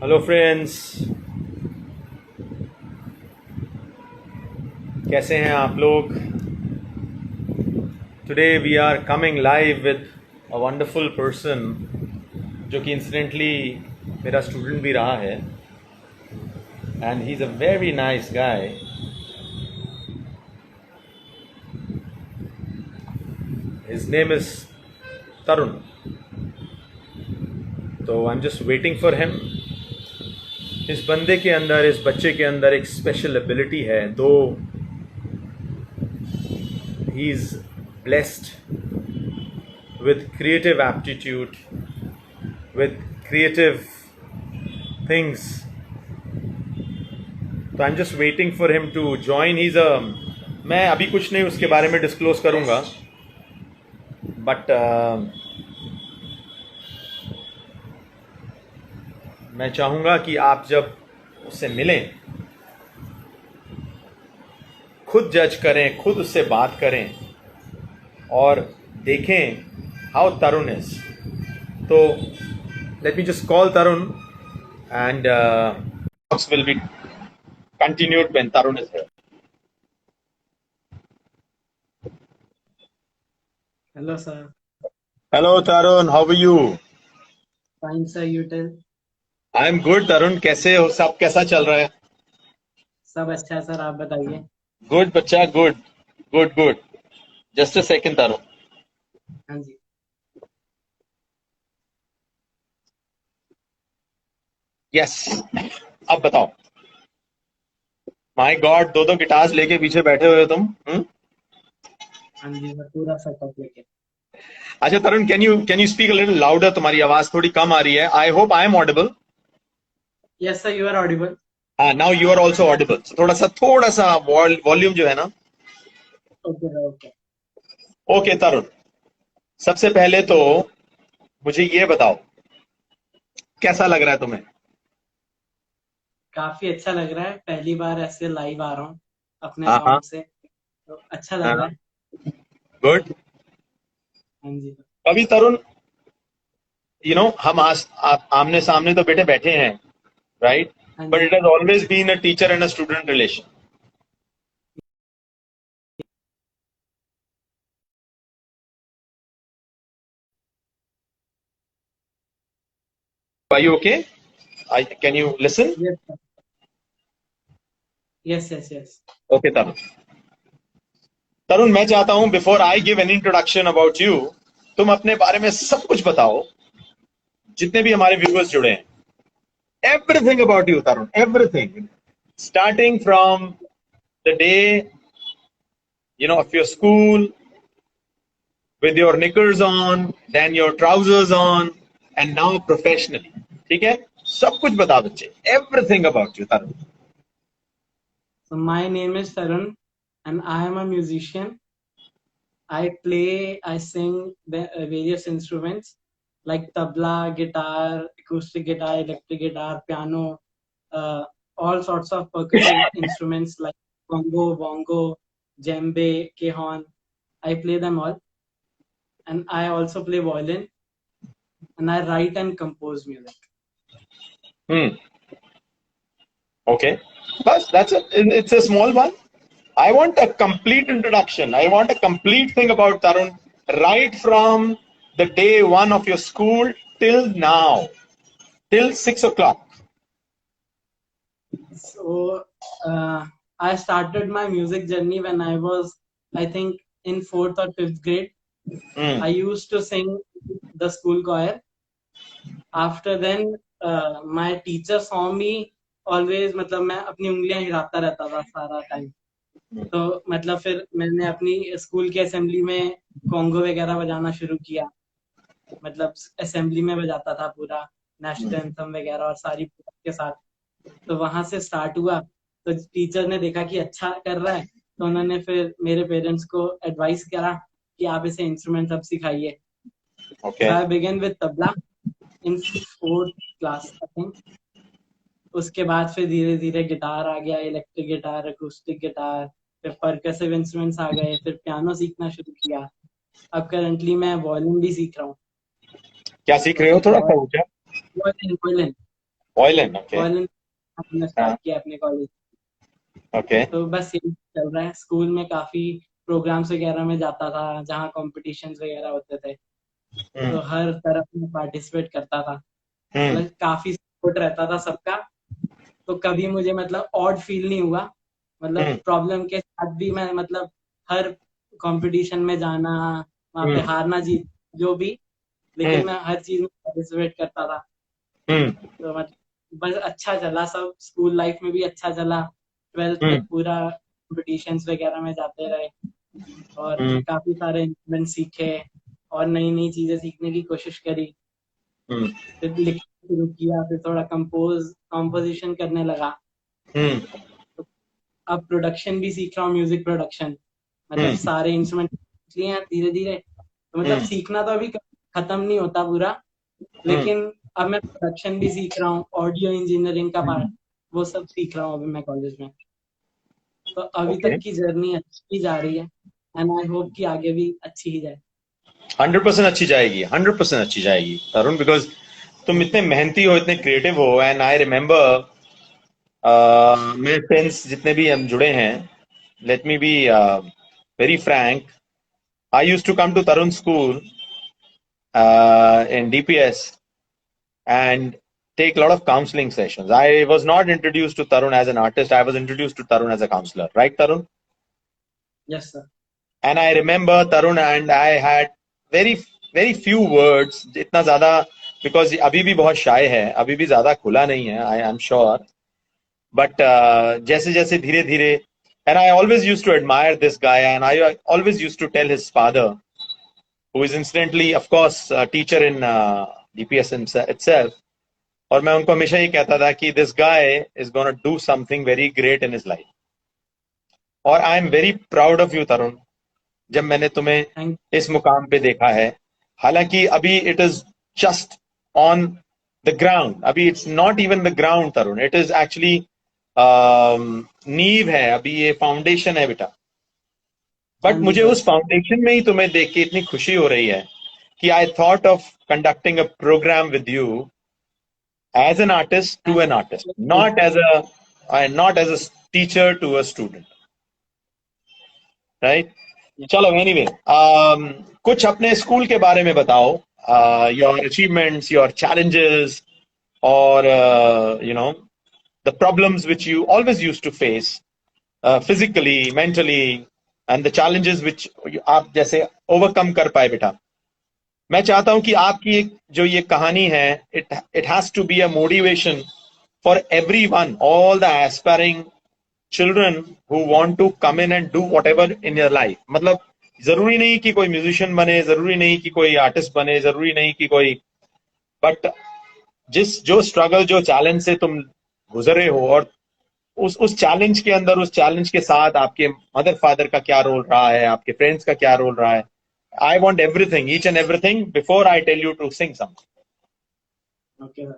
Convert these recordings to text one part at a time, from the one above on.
Hello friends, कैसे हैं आप लोग? Today we are coming live with a wonderful person जो कि इंसिडेंटली मेरा स्टूडेंट भी रहा है, and he is a very nice guy. His name is Tarun. तो I am just waiting for him. इस बंदे के अंदर, इस बच्चे के अंदर एक स्पेशल एबिलिटी है. Though he is blessed with creative aptitude, with creative things. तो I am just waiting for him to join. He is a, मैं अभी कुछ नहीं उसके बारे में डिस्क्लोज करूँगा, बट मैं चाहूँगा कि आप जब उससे मिलें, खुद जज करें, खुद उससे बात करें और देखें हाउ तरुण इज. तो let me just call Tarun and will be continued when Tarun is here. Hello, sir. Hello Tarun, how are you? Fine, sir. You tell. I am good. Tarun, कैसे हो? सब कैसा चल रहा है? सब अच्छा है सर, आप बताइए। गुड बच्चा, good good good. Just a second Tarun. हाँ जी। यस, अब बताओ. माय गॉड, दो दो गिटार्स लेके पीछे बैठे हुए हो तुम. हाँ जी सर, पूरा सेटअप लेके। अच्छा Tarun, can you speak a little louder? तुम्हारी आवाज थोड़ी कम आ रही है. I hope I am audible. Yes, sir. You are audible. हाँ, now you are also audible. थोड़ा सा वॉल्यूम जो है ना. Okay, sir. Okay. Okay Tarun, सबसे पहले तो मुझे ये बताओ, कैसा लग रहा है तुम्हें? काफी अच्छा लग रहा है, पहली बार ऐसे लाइव आ रहा हूँ अपने हाँ हाँ सॉन्ग से, तो अच्छा लग रहा हाँ. है। गुड. हाँ जी सर। अभी तरुण, हम आमने सामने तो बेटे बैठे हैं, राइट? हाँ बट जी। It has always been a teacher and a student relation. Are you okay? Can you listen? Yes, sir. Yes, yes, yes. Okay Tarun. Tarun, मैं चाहता हूं before I give an introduction about you, तुम अपने बारे में सब कुछ बताओ, जितने भी हमारे व्यूअर्स जुड़े हैं. Everything about you Tarun, everything, starting from the day of your school, with your knickers on, then your trousers on, and now professionally. ठीक है? सब कुछ बता बच्चे. Everything about you, Tarun. So my name is Tarun, and I am a musician. I sing the various instruments like tabla, guitar, acoustic guitar, electric guitar, piano, uh, all sorts of percussive instruments like congo, bongo, djembe, cajon. I play them all, and I also play violin, and I write and compose music. Hmm. Okay. But that's it. It's a small one. I want a complete introduction. I want a complete thing about Tarun, right from the day one of your school till now, till 6 o'clock. So I started my music journey when I was, I think, in fourth or fifth grade. Hmm. I used to sing the school choir. After then, my teacher saw me always, मतलब मैं अपनी उंगलियां हिलाता रहता था सारा time. तो मतलब फिर मैंने अपनी स्कूल के असेंबली में कॉन्गो वगैरह बजाना शुरू किया. मतलब असेंबली में बजाता था पूरा नेशनल एंथम वगैरह और सारी के साथ. तो वहां से स्टार्ट हुआ. तो टीचर ने देखा कि अच्छा कर रहा है, तो उन्होंने फिर मेरे पेरेंट्स को एडवाइस करा कि आप इसे इंस्ट्रूमेंट अब सिखाइए. So Okay. I began with tabla in fourth class I think. उसके बाद फिर धीरे धीरे गिटार आ गया, इलेक्ट्रिक गिटार, अकूस्टिक गिटार, फिर परकसिव इंस्ट्रूमेंट्स आ गए, फिर पियानो सीखना शुरू किया. अब करंटली मैं वॉल्यूम भी सीख रहा हूँ. क्या सीख रहे हो? थोड़ा सा और ऊंचा. Volume volume violin, okay. Violin हमने हाँ, स्टार्ट किया अपने कॉलेज। ओके। तो बस यही चल रहा है। स्कूल में काफी प्रोग्राम्स वगैरह में जाता था जहाँ कॉम्पिटिशन्स वगैरह होते थे, तो हम्म। हर तरफ में पार्टिसिपेट करता था। हम्म। मतलब काफी सपोर्ट रहता था सबका, तो कभी मुझे मतलब ऑड फील नहीं हुआ। मतलब हम्म। प्रॉब्लम के साथ भी मैं मतलब हर कंपटीशन में जाना, वहाँ पे हम्म। हारना जीत जो भी, लेकिन हम्म। मैं हर चीज में पार्टिसिपेट करता था। हम्म। तो मतलब बस अच्छा चला सब, स्कूल लाइफ में भी अच्छा चला, ट्वेल्थ हम्म। तक पूरा कंपटीशंस वगैरह में जाते रहे और हम्म। काफी सारे इंस्ट्रूमेंट सीखे और नई नई चीजें सीखने की कोशिश करी। हम्म। फिर लिखना शुरू किया, फिर थोड़ा कंपोजिशन करने लगा। हम्म। तो अब प्रोडक्शन भी सीख रहा हूँ, म्यूजिक प्रोडक्शन। मतलब हम्म। सारे इंस्ट्रूमेंट सीख लिए हैं धीरे धीरे। तो मतलब हम्म। सीखना तो अभी खत्म नहीं होता पूरा, हम्म। लेकिन अब मैं प्रोडक्शन भी सीख रहा हूँ, ऑडियो इंजीनियरिंग का पार्ट, वो सब सीख रहा हूँ अभी मैं कॉलेज में। तो अभी ओके। तक की जर्नी अच्छी जा रही है, एंड आई होप कि आगे भी अच्छी ही जाए। 100% अच्छी जाएगी, 100% अच्छी जाएगी तरुण, बिकॉज तुम इतने मेहनती हो, इतने क्रिएटिव हो। एंड आई रिमेम्बर, मेरे फ्रेंड्स जितने भी हम जुड़े हैं, let me be very frank, I use to come to Tarun school in DPS and take a lot of counseling sessions. I was not introduced to Tarun as an artist. I was introduced to Tarun as a counselor. Right, Tarun? Yes sir. And I remember Tarun and I had very, very few words. इतना ज़्यादा, because अभी भी बहुत shy है, अभी भी ज़्यादा खुला नहीं है, I am sure. But जैसे जैसे धीरे धीरे, and I always used to admire this guy, and I always used to tell his father, who is incidentally, of course, a teacher in DPS itself. और मैं उनको हमेशा ये कहता था कि this guy is gonna do something very great in his life. और I am very proud of you Tarun, जब मैंने तुम्हें थैंक इस मुकाम पे देखा है। हालांकि अभी it is just on the ground, अभी it's not even the ground Tarun, it is actually नींव है, अभी ये फाउंडेशन है बेटा। हाँ बट जी मुझे सर। उस फाउंडेशन में ही तुम्हें देख के इतनी खुशी हो रही है कि I thought of conducting a programme with you as an artist to an artist, not as a teacher to a student, right? चलो anyway, कुछ अपने स्कूल के बारे में बताओ, your achievements, your challenges, or the problems which you always used to face, physically, mentally, and the challenges which आप जैसे overcome कर पाए बेटा। मैं चाहता हूं कि आपकी एक जो ये कहानी है, it has to be a motivation for everyone, all the aspiring children who want to come in and do whatever in your life. मतलब जरूरी नहीं कि कोई म्यूजिशियन बने, जरूरी नहीं कि कोई आर्टिस्ट बने, जरूरी नहीं कि कोई, बट जिस जो स्ट्रगल, जो चैलेंज से तुम गुजरे हो, और उस चैलेंज के अंदर, उस चैलेंज के साथ आपके मदर फादर का क्या रोल रहा है, आपके फ्रेंड्स का क्या रोल रहा है। I want everything, each and everything before I tell you to sing something. Okay sir.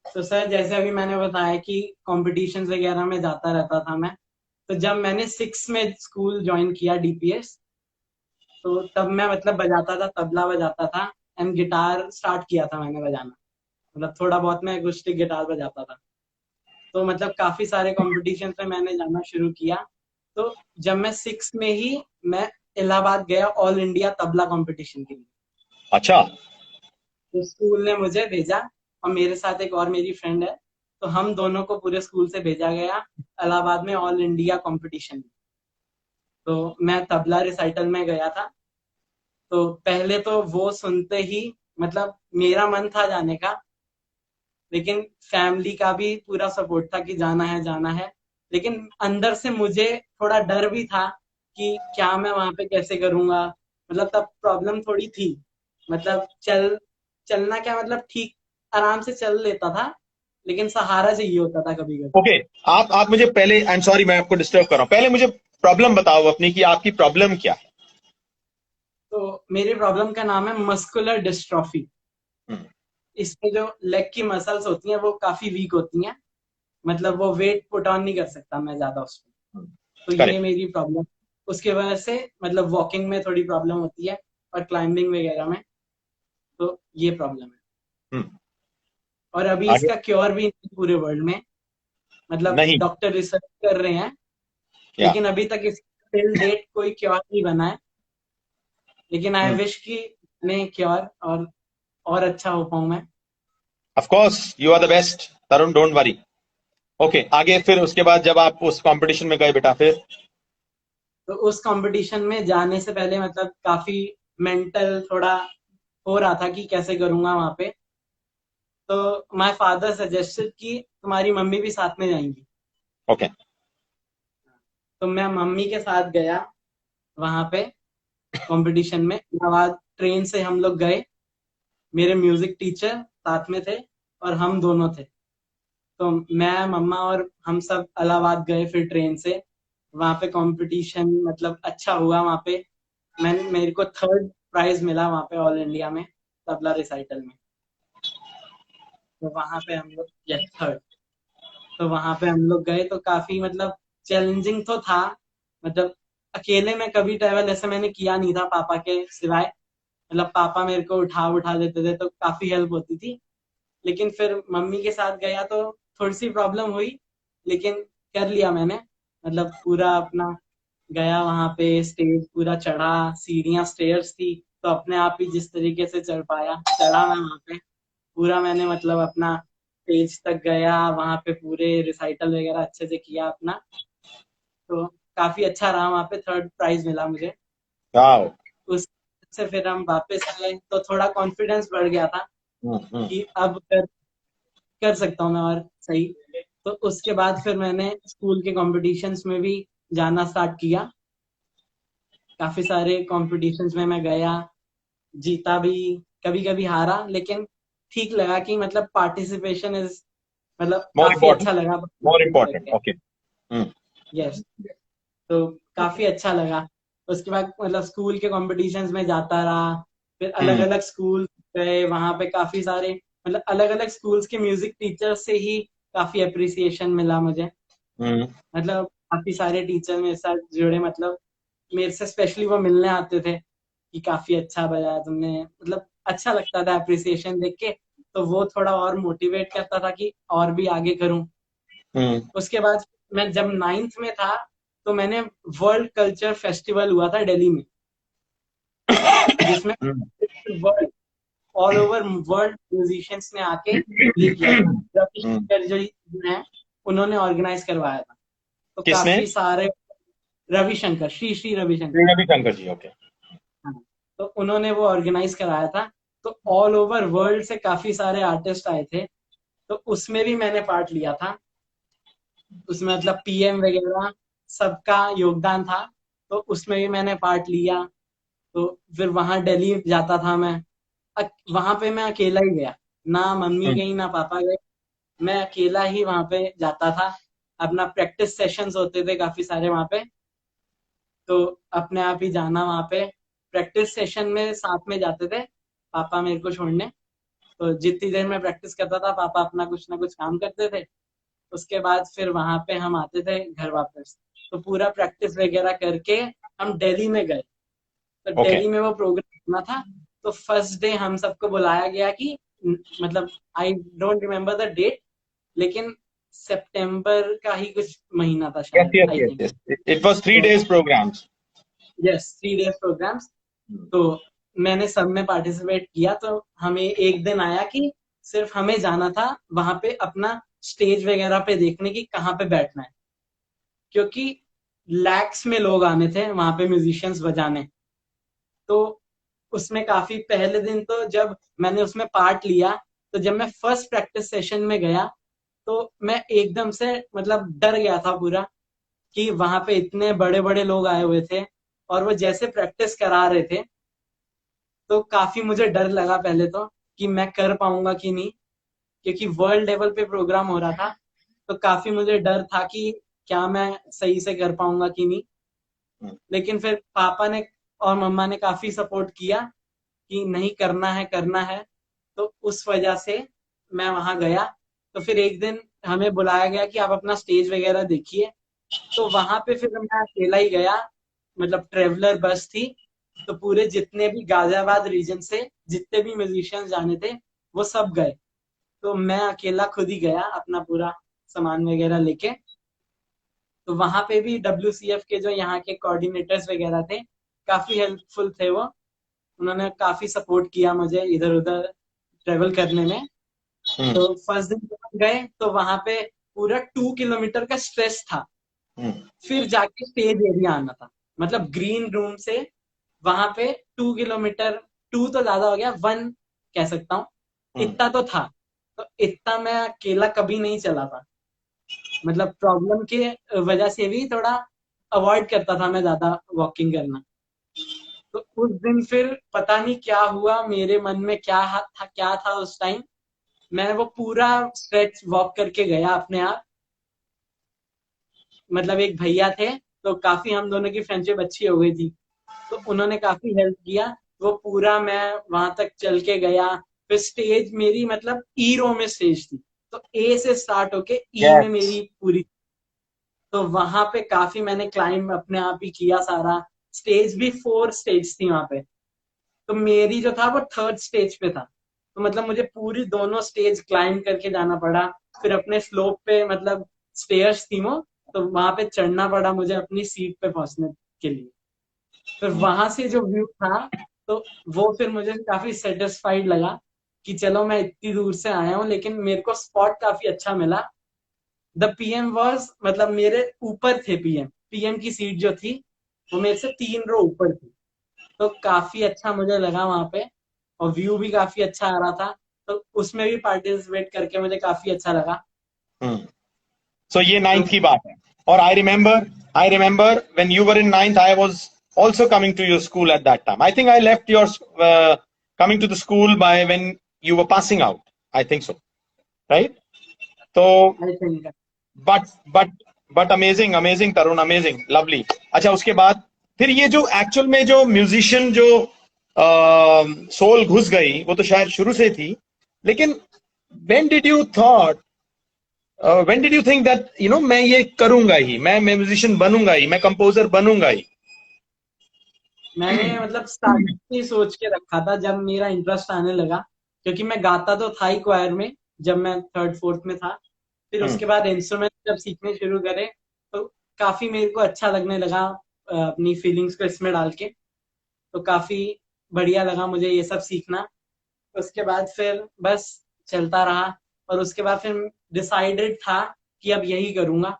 तो सर जैसे अभी मैंने बताया कि कॉम्पिटिशन्स वगैरह में जाता रहता था मैं। तो जब मैंने 6 में स्कूल ज्वाइन किया डीपीएस, तो तब मैं मतलब बजाता था, तबला बजाता था, एंड गिटार स्टार्ट किया था मैंने बजाना। मतलब थोड़ा बहुत मैं अकॉस्टिक गिटार बजाता था। तो मतलब काफी सारे कॉम्पिटिशन में मैंने जाना शुरू किया। तो जब मैं 6 में ही मैं इलाहाबाद गया ऑल इंडिया तबला कंपटीशन के लिए। अच्छा। तो स्कूल ने मुझे भेजा और मेरे साथ एक और मेरी फ्रेंड है, तो हम दोनों को पूरे स्कूल से भेजा गया इलाहाबाद में ऑल इंडिया कंपटीशन में। तो मैं तबला रिसाइटल में गया था। तो पहले तो वो सुनते ही मतलब मेरा मन था जाने का, लेकिन फैमिली का भी पूरा सपोर्ट था कि जाना है जाना है। लेकिन अंदर से मुझे थोड़ा डर भी था कि क्या मैं वहां पे कैसे करूंगा। मतलब तब प्रॉब्लम थोड़ी थी। मतलब चलना क्या, मतलब ठीक आराम से चल लेता था, लेकिन सहारा चाहिए होता था कभी कभी। ओके, आप मुझे पहले, आई एम सॉरी मैं आपको डिस्टर्ब कर रहा हूं, पहले मुझे प्रॉब्लम बताओ अपनी कि आपकी प्रॉब्लम क्या है। तो मेरी प्रॉब्लम का नाम है मस्कुलर डिस्ट्रॉफी। हम्म। इसमें जो लेग की मसल्स होती हैं वो काफी वीक होती हैं। मतलब वो वेट पुट ऑन नहीं कर सकता मैं ज्यादा उसमें। तो ये करेक्ट। मेरी प्रॉब्लम, उसके वजह से मतलब वॉकिंग में थोड़ी प्रॉब्लम होती है और क्लाइंबिंग वगैरह में। तो ये प्रॉब्लम है। हम्म। और अभी आगे इसका क्योर भी नहीं पूरे वर्ल्ड में, मतलब नहीं डॉक्टर रिसर्च कर रहे हैं, क्या? लेकिन अभी तक इसका टिल डेट कोई क्योर नहीं बना है। लेकिन आई विश कि बने क्योर और अच्छा हो पाऊं मैं। Of course you are the best Tarun, don't worry. Okay, आगे फिर उसके बाद जब आप उस कंपटीशन में गए बेटा, फिर? तो उस कंपटीशन में जाने से पहले मतलब काफी मेंटल थोड़ा हो रहा था कि कैसे करूंगा वहां पे। तो माय फादर सजेस्टेड कि तुम्हारी मम्मी भी साथ में जाएंगी। ओके। तो मैं मम्मी के साथ गया वहां पे कंपटीशन में। इलाहाबाद ट्रेन से हम लोग गए, मेरे म्यूजिक टीचर साथ में थे और हम दोनों थे। तो मैं मम्मा और हम सब इलाहाबाद गए फिर ट्रेन से। वहां पे कंपटीशन मतलब अच्छा हुआ वहां पे। मेरे को थर्ड प्राइज मिला वहां पे ऑल इंडिया में तबला रिसाइटल में। तो वहां पे हम लोग, यस, थर्ड। तो वहां पे हम लोग गए तो काफी मतलब चैलेंजिंग तो था। मतलब अकेले में कभी ट्रैवल ऐसे मैंने किया नहीं था पापा के सिवाय। मतलब पापा मेरे को उठा उठा देते थे तो काफी हेल्प होती थी। लेकिन फिर मम्मी के साथ गया तो थोड़ी सी प्रॉब्लम हुई, लेकिन कर लिया मैंने। मतलब पूरा अपना गया वहां पे, स्टेज पूरा चढ़ा, सीढ़ियां स्टेयर्स थी, तो अपने आप ही जिस तरीके से चढ़ पाया चढ़ा मैं वहां पे। पूरा मैंने मतलब अपना स्टेज तक गया, वहां पे पूरे रिसाइटल वगैरह अच्छे से किया अपना। तो काफी अच्छा रहा, वहां पे थर्ड प्राइज मिला मुझे। वाओ। उससे फिर हम वापस आए तो थोड़ा कॉन्फिडेंस बढ़ गया था हम्म। कि अब कर सकता हूँ मैं और सही। तो उसके बाद फिर मैंने स्कूल के कॉम्पिटिशन्स में भी जाना स्टार्ट किया। काफी सारे कॉम्पिटिशन्स में मैं गया, जीता भी, कभी कभी हारा, लेकिन ठीक लगा कि मतलब पार्टिसिपेशन इज, मतलब मोर काफी अच्छा इम्पोर्टेंट। लगा मोर participate इम्पोर्टेंट, करके। ओके। हम्म। यस। तो काफी अच्छा लगा। उसके बाद मतलब स्कूल के कॉम्पिटिशन्स में जाता रहा, फिर अलग हम्म। अलग स्कूल गए, वहां पे काफी सारे मतलब अलग अलग स्कूल्स के म्यूजिक टीचर से ही काफी अप्रिसिएशन मिला मुझे। हम्म। मतलब काफी सारे टीचर मेरे साथ जुड़े, मतलब मेरे से स्पेशली वो मिलने आते थे कि काफी अच्छा बजाया तुमने, मतलब अच्छा लगता था अप्रिसिएशन देख के। तो वो थोड़ा और मोटिवेट करता था कि और भी आगे करूं। हम्म। उसके बाद मैं जब नाइन्थ में था तो मैंने वर्ल्ड कल्चर फेस्टिवल हुआ था दिल्ली में, जिसमें hmm. World all over world musicians ने आके ये किया था। हम्म। रविशंकर जो हैं उन्होंने ऑर्गेनाइज करवाया था। तो किसने? काफी सारे, रविशंकर, श्री श्री रविशंकर। श्री रविशंकर जी, ओके। हाँ। तो उन्होंने वो ऑर्गेनाइज कराया था। तो ऑल ओवर वर्ल्ड से काफी सारे आर्टिस्ट आए थे। तो उसमें भी मैंने पार्ट लिया था। उसमें मतलब पीएम वगैरह सबका योगदान था। तो उसमें भी मैंने पार्ट लिया। तो फिर वहां दिल्ली जाता था मैं। वहां पे मैं अकेला ही गया, ना मम्मी हम्म। गई ना पापा गए। मैं अकेला ही वहां पे जाता था। अपना प्रैक्टिस सेशंस होते थे काफी सारे वहां पे। तो अपने आप ही जाना वहां पे, प्रैक्टिस सेशन में साथ में जाते थे पापा मेरे को छोड़ने। तो जितनी देर में प्रैक्टिस करता था पापा अपना कुछ ना कुछ काम करते थे। उसके बाद फिर वहां पे हम आते थे घर वापस। तो पूरा प्रैक्टिस वगैरह करके हम दिल्ली में गए। तो ओके। दिल्ली में वो प्रोग्राम होना था। तो फर्स्ट डे हम सबको बुलाया गया कि मतलब I don't remember the date, लेकिन सितंबर का ही कुछ महीना था यस, शायद, yes, I yes, think. Yes, it was 3 days तो प्रोग्राम्स। Yes, 3 days programmes. तो मैंने सब में पार्टिसिपेट किया। तो हमें एक दिन आया कि सिर्फ हमें जाना था वहां पे अपना स्टेज वगैरह पे देखने की कहाँ पे बैठना है, क्योंकि लैक्स में लोग आने थे वहां पे म्यूजिशियंस बजाने। तो उसमें काफी पहले दिन तो जब मैंने उसमें पार्ट लिया, तो जब मैं फर्स्ट प्रैक्टिस सेशन में गया तो मैं एकदम से मतलब डर गया था पूरा कि वहां पे इतने बड़े बड़े लोग आए हुए थे और वो जैसे प्रैक्टिस करा रहे थे। तो काफी मुझे डर लगा पहले तो कि मैं कर पाऊंगा कि नहीं, क्योंकि वर्ल्ड लेवल पे प्रोग्राम हो रहा था। तो काफी मुझे डर था कि क्या मैं सही से कर पाऊंगा कि नहीं। लेकिन फिर पापा ने और मम्मा ने काफी सपोर्ट किया कि नहीं, करना है करना है। तो उस वजह से मैं वहां गया। तो फिर एक दिन हमें बुलाया गया कि आप अपना स्टेज वगैरह देखिए। तो वहां पे फिर मैं अकेला ही गया, मतलब ट्रेवलर बस थी। तो पूरे जितने भी गाजियाबाद रीजन से जितने भी म्यूजिशियंस जाने थे वो सब गए। तो मैं अकेला खुद ही गया अपना पूरा सामान वगैरह लेके। तो वहां पे भी WCF के जो यहाँ के कोऑर्डिनेटर्स वगैरह थे, काफी हेल्पफुल थे वो। उन्होंने काफी सपोर्ट किया मुझे इधर उधर ट्रेवल करने में। हम्म, तो फर्स्ट दिन जब हम गए तो वहां पे पूरा 2 किलोमीटर का स्ट्रेच था, हम्म, फिर जाके स्टेज एरिया आना था। मतलब ग्रीन रूम से वहां पे 2 किलोमीटर, 2 तो ज्यादा हो गया, 1 कह सकता हूँ, हम्म, इतना तो था। तो इतना मैं अकेला कभी नहीं चला था। मतलब प्रॉब्लम के वजह से भी थोड़ा अवॉइड करता था मैं ज्यादा वॉकिंग करना। तो उस दिन फिर पता नहीं क्या हुआ, मेरे मन में क्या था उस टाइम, मैं वो पूरा स्ट्रेच वॉक करके गया अपने आप। मतलब एक भैया थे, तो काफी हम दोनों की फ्रेंडशिप अच्छी हो गई थी, तो उन्होंने काफी हेल्प किया। वो पूरा मैं वहां तक चल के गया। फिर स्टेज मेरी मतलब ई रो में स्टेज थी, तो ए से स्टार्ट होके ई में yes, मेरी पूरी। तो वहां पे काफी मैंने क्लाइंब अपने आप ही किया सारा। स्टेज भी 4 स्टेज थी वहां पे, तो मेरी जो था वो थर्ड स्टेज पे था। तो मतलब मुझे पूरी दोनों स्टेज क्लाइंब करके जाना पड़ा। फिर अपने स्लोप पे मतलब स्टेयर्स थी वो, तो वहां पे चढ़ना पड़ा मुझे अपनी सीट पे पहुंचने के लिए। फिर वहां से जो व्यू था, तो वो फिर मुझे काफी सेटिस्फाइड लगा कि चलो मैं इतनी दूर से आया हूँ, लेकिन मेरे को स्पॉट काफी अच्छा मिला। द पीएम वॉज मतलब मेरे ऊपर थे। पीएम पीएम की सीट जो थी वो मेरे से 3 रो ऊपर थी। तो काफी अच्छा मुझे लगा वहां पे, और व्यू भी काफी अच्छा आ रहा था। तो उसमें भी पार्टिसिपेट करके मुझे काफी अच्छा लगा। हम्म। सो ये तो नाइन्थ की बात है। और I remember when you were in ninth, I was also coming to your school at that time. I think I left your coming to the school by when you were passing out. I think so, right? So, I think but but but amazing, amazing Tarun, amazing, lovely. अच्छा, उसके बाद फिर ये जो actual में जो musician जो soul घुस गई, वो तो शायद शुरू से थी, लेकिन when did you thought when did you think that मैं ये करूंगा ही, मैं म्यूजिशियन बनूंगा ही, मैं कंपोजर बनूंगा ही? मैंने मतलब स्टार्टिंग से ही सोच के रखा था जब मेरा इंटरेस्ट आने लगा, क्योंकि मैं गाता तो था ही क्वायर में जब मैं थर्ड फोर्थ में था। फिर हम्म, उसके बाद इंस्ट्रूमेंट जब सीखने शुरू करे, तो काफी मेरे को अच्छा लगने लगा अपनी फीलिंग्स को इसमें डाल के। तो काफी बढ़िया लगा मुझे ये सब सीखना। उसके बाद फिर बस चलता रहा। और उसके बाद फिर डिसाइडेड था कि अब यही करूंगा।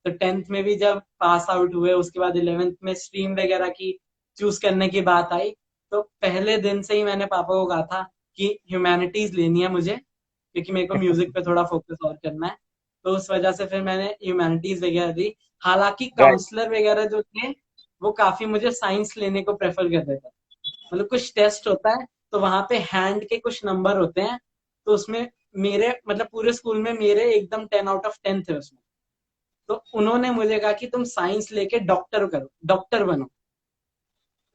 तो 10th में भी जब पास आउट हुए, उसके बाद 11th में स्ट्रीम वगैरह की चूज करने की बात आई, तो पहले दिन से ही मैंने पापा को कहा था कि ह्यूमैनिटीज लेनी है मुझे, क्योंकि मेरे को म्यूजिक पे थोड़ा फोकस और करना है। तो उस वजह से फिर मैंने ह्यूमैनिटीज वगैरह दी। हालांकि राइट, काउंसलर वगैरह जो थे, वो काफी मुझे साइंस लेने को प्रेफर करते थे। मतलब कुछ टेस्ट होता है, तो वहां पे हैंड के कुछ नंबर होते हैं, तो उसमें मेरे मतलब पूरे स्कूल में मेरे एकदम 10 आउट ऑफ 10 थे उसमें। तो उन्होंने मुझे कहा कि तुम साइंस लेके डॉक्टर करो, डॉक्टर बनो।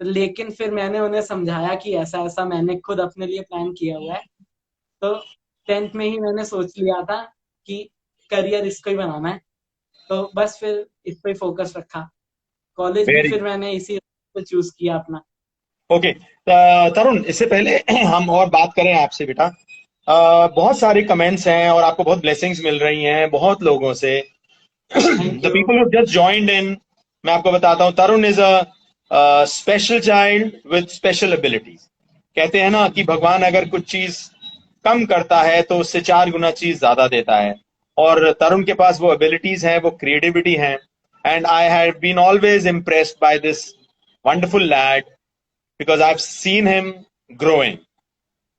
लेकिन फिर मैंने उन्हें समझाया कि ऐसा ऐसा मैंने खुद अपने लिए प्लान किया हुआ है। तो 10th में ही मैंने सोच लिया था कि करियर इसको ही बनाना है। तो बस फिर इस पे फोकस रखा। कॉलेज भी वेरी फिर मैंने इसी पे चूज किया अपना। ओके। तरुण, इससे पहले हम और बात करें आपसे बेटा, बहुत सारे कमेंट्स हैं और आपको बहुत ब्लेसिंग्स मिल रही हैं बहुत लोगों से। Thank the you. People who just joined in, मैं आपको बताता हूं, Tarun is a special child with special abilities. कहते हैं ना कि भगवान अगर कुछ चीज कम करता है तो उससे 4 गुना चीज ज्यादा देता है। और तरुण के पास वो एबिलिटीज हैं, वो क्रिएटिविटी है। And I have been always impressed by this wonderful lad because I've seen him growing.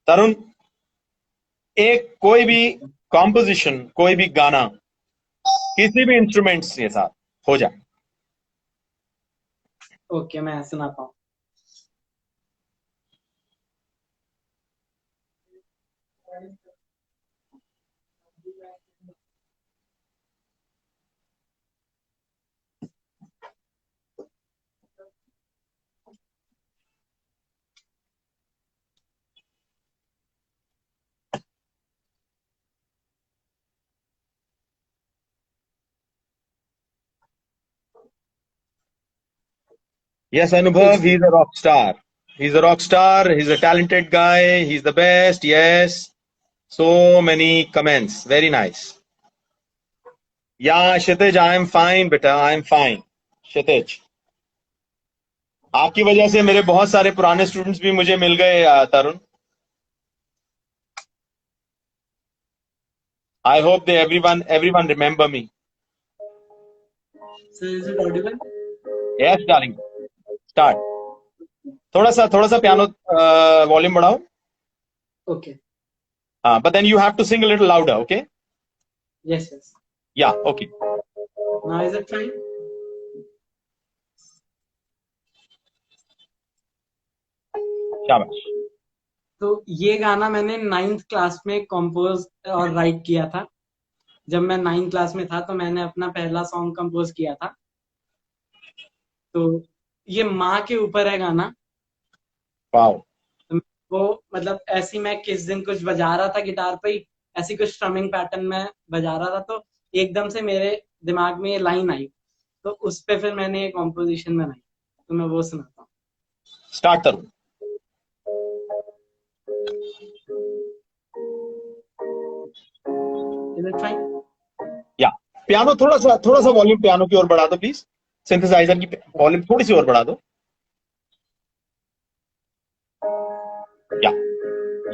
Tarun, एक कोई भी कॉम्पोजिशन, कोई भी गाना किसी भी इंस्ट्रूमेंट्स के साथ हो जाए। ओके, मैं सुनाता हूँ। Yes, कुछ Anubhav, भी। he's a rock star. He's a rock star. He's a talented guy. He's the best. Yes. So many comments. Very nice. Yeah, Kshitij, I am fine, beta. I am fine. Kshitij. आपकी वजह से मेरे बहुत सारे पुराने students भी मुझे मिल गए तरुण. I hope they everyone remember me. So is it audible? Yes, darling. Start. थोड़ा सा पियानो वॉल्यूम बढ़ाओ. Okay. But then you have to sing a little louder, okay? Yes, yes. Yeah, okay. Now is it fine? शाबाश. तो ये गाना मैंने 9th class में compose और राइट किया था. जब मैं 9th क्लास में था तो मैंने अपना पहला सॉन्ग कंपोज किया था. तो ये माँ के ऊपर है गाना. वाओ. वो मतलब ऐसी मैं किस दिन कुछ बजा रहा था गिटार पे ही, ऐसी कुछ स्ट्रमिंग पैटर्न में बजा रहा था तो एकदम से मेरे दिमाग में ये लाइन आई. तो उस पे फिर मैंने ये कॉम्पोजिशन बनाई. तो मैं वो सुनाता हूँ. Start Tarun. Is it fine? या पियानो थोड़ा सा वॉल्यूम पियानो की ओर बढ़ा दो प्लीज. सिंथेसाइजर की वॉल्यूम थोड़ी सी और बढ़ा दो. या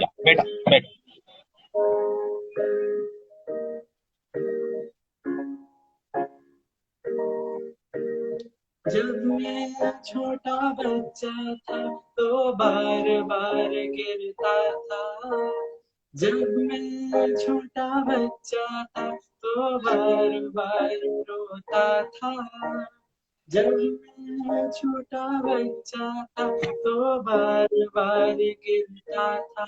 या बेटा बेटा. जब मैं छोटा बच्चा था तो बार बार गिरता था. जब मैं छोटा बच्चा था तो बार बार रोता था. जब मैं छोटा बच्चा था तो बार बार गिरता था.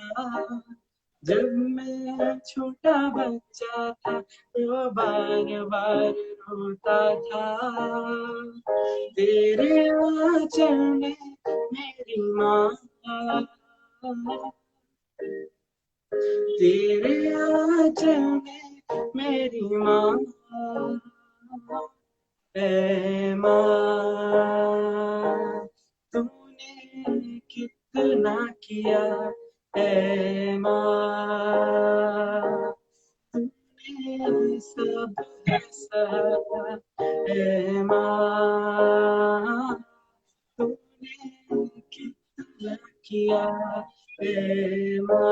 जब मैं छोटा बच्चा था तो बार बार रोता था. तेरे आंचल में मेरी माँ, तेरे आंचल में मेरी माँ, ऐ माँ तूने कितना किया, ऐ माँ तूने सब सहा, ऐ माँ तूने कितना किया, ऐ माँ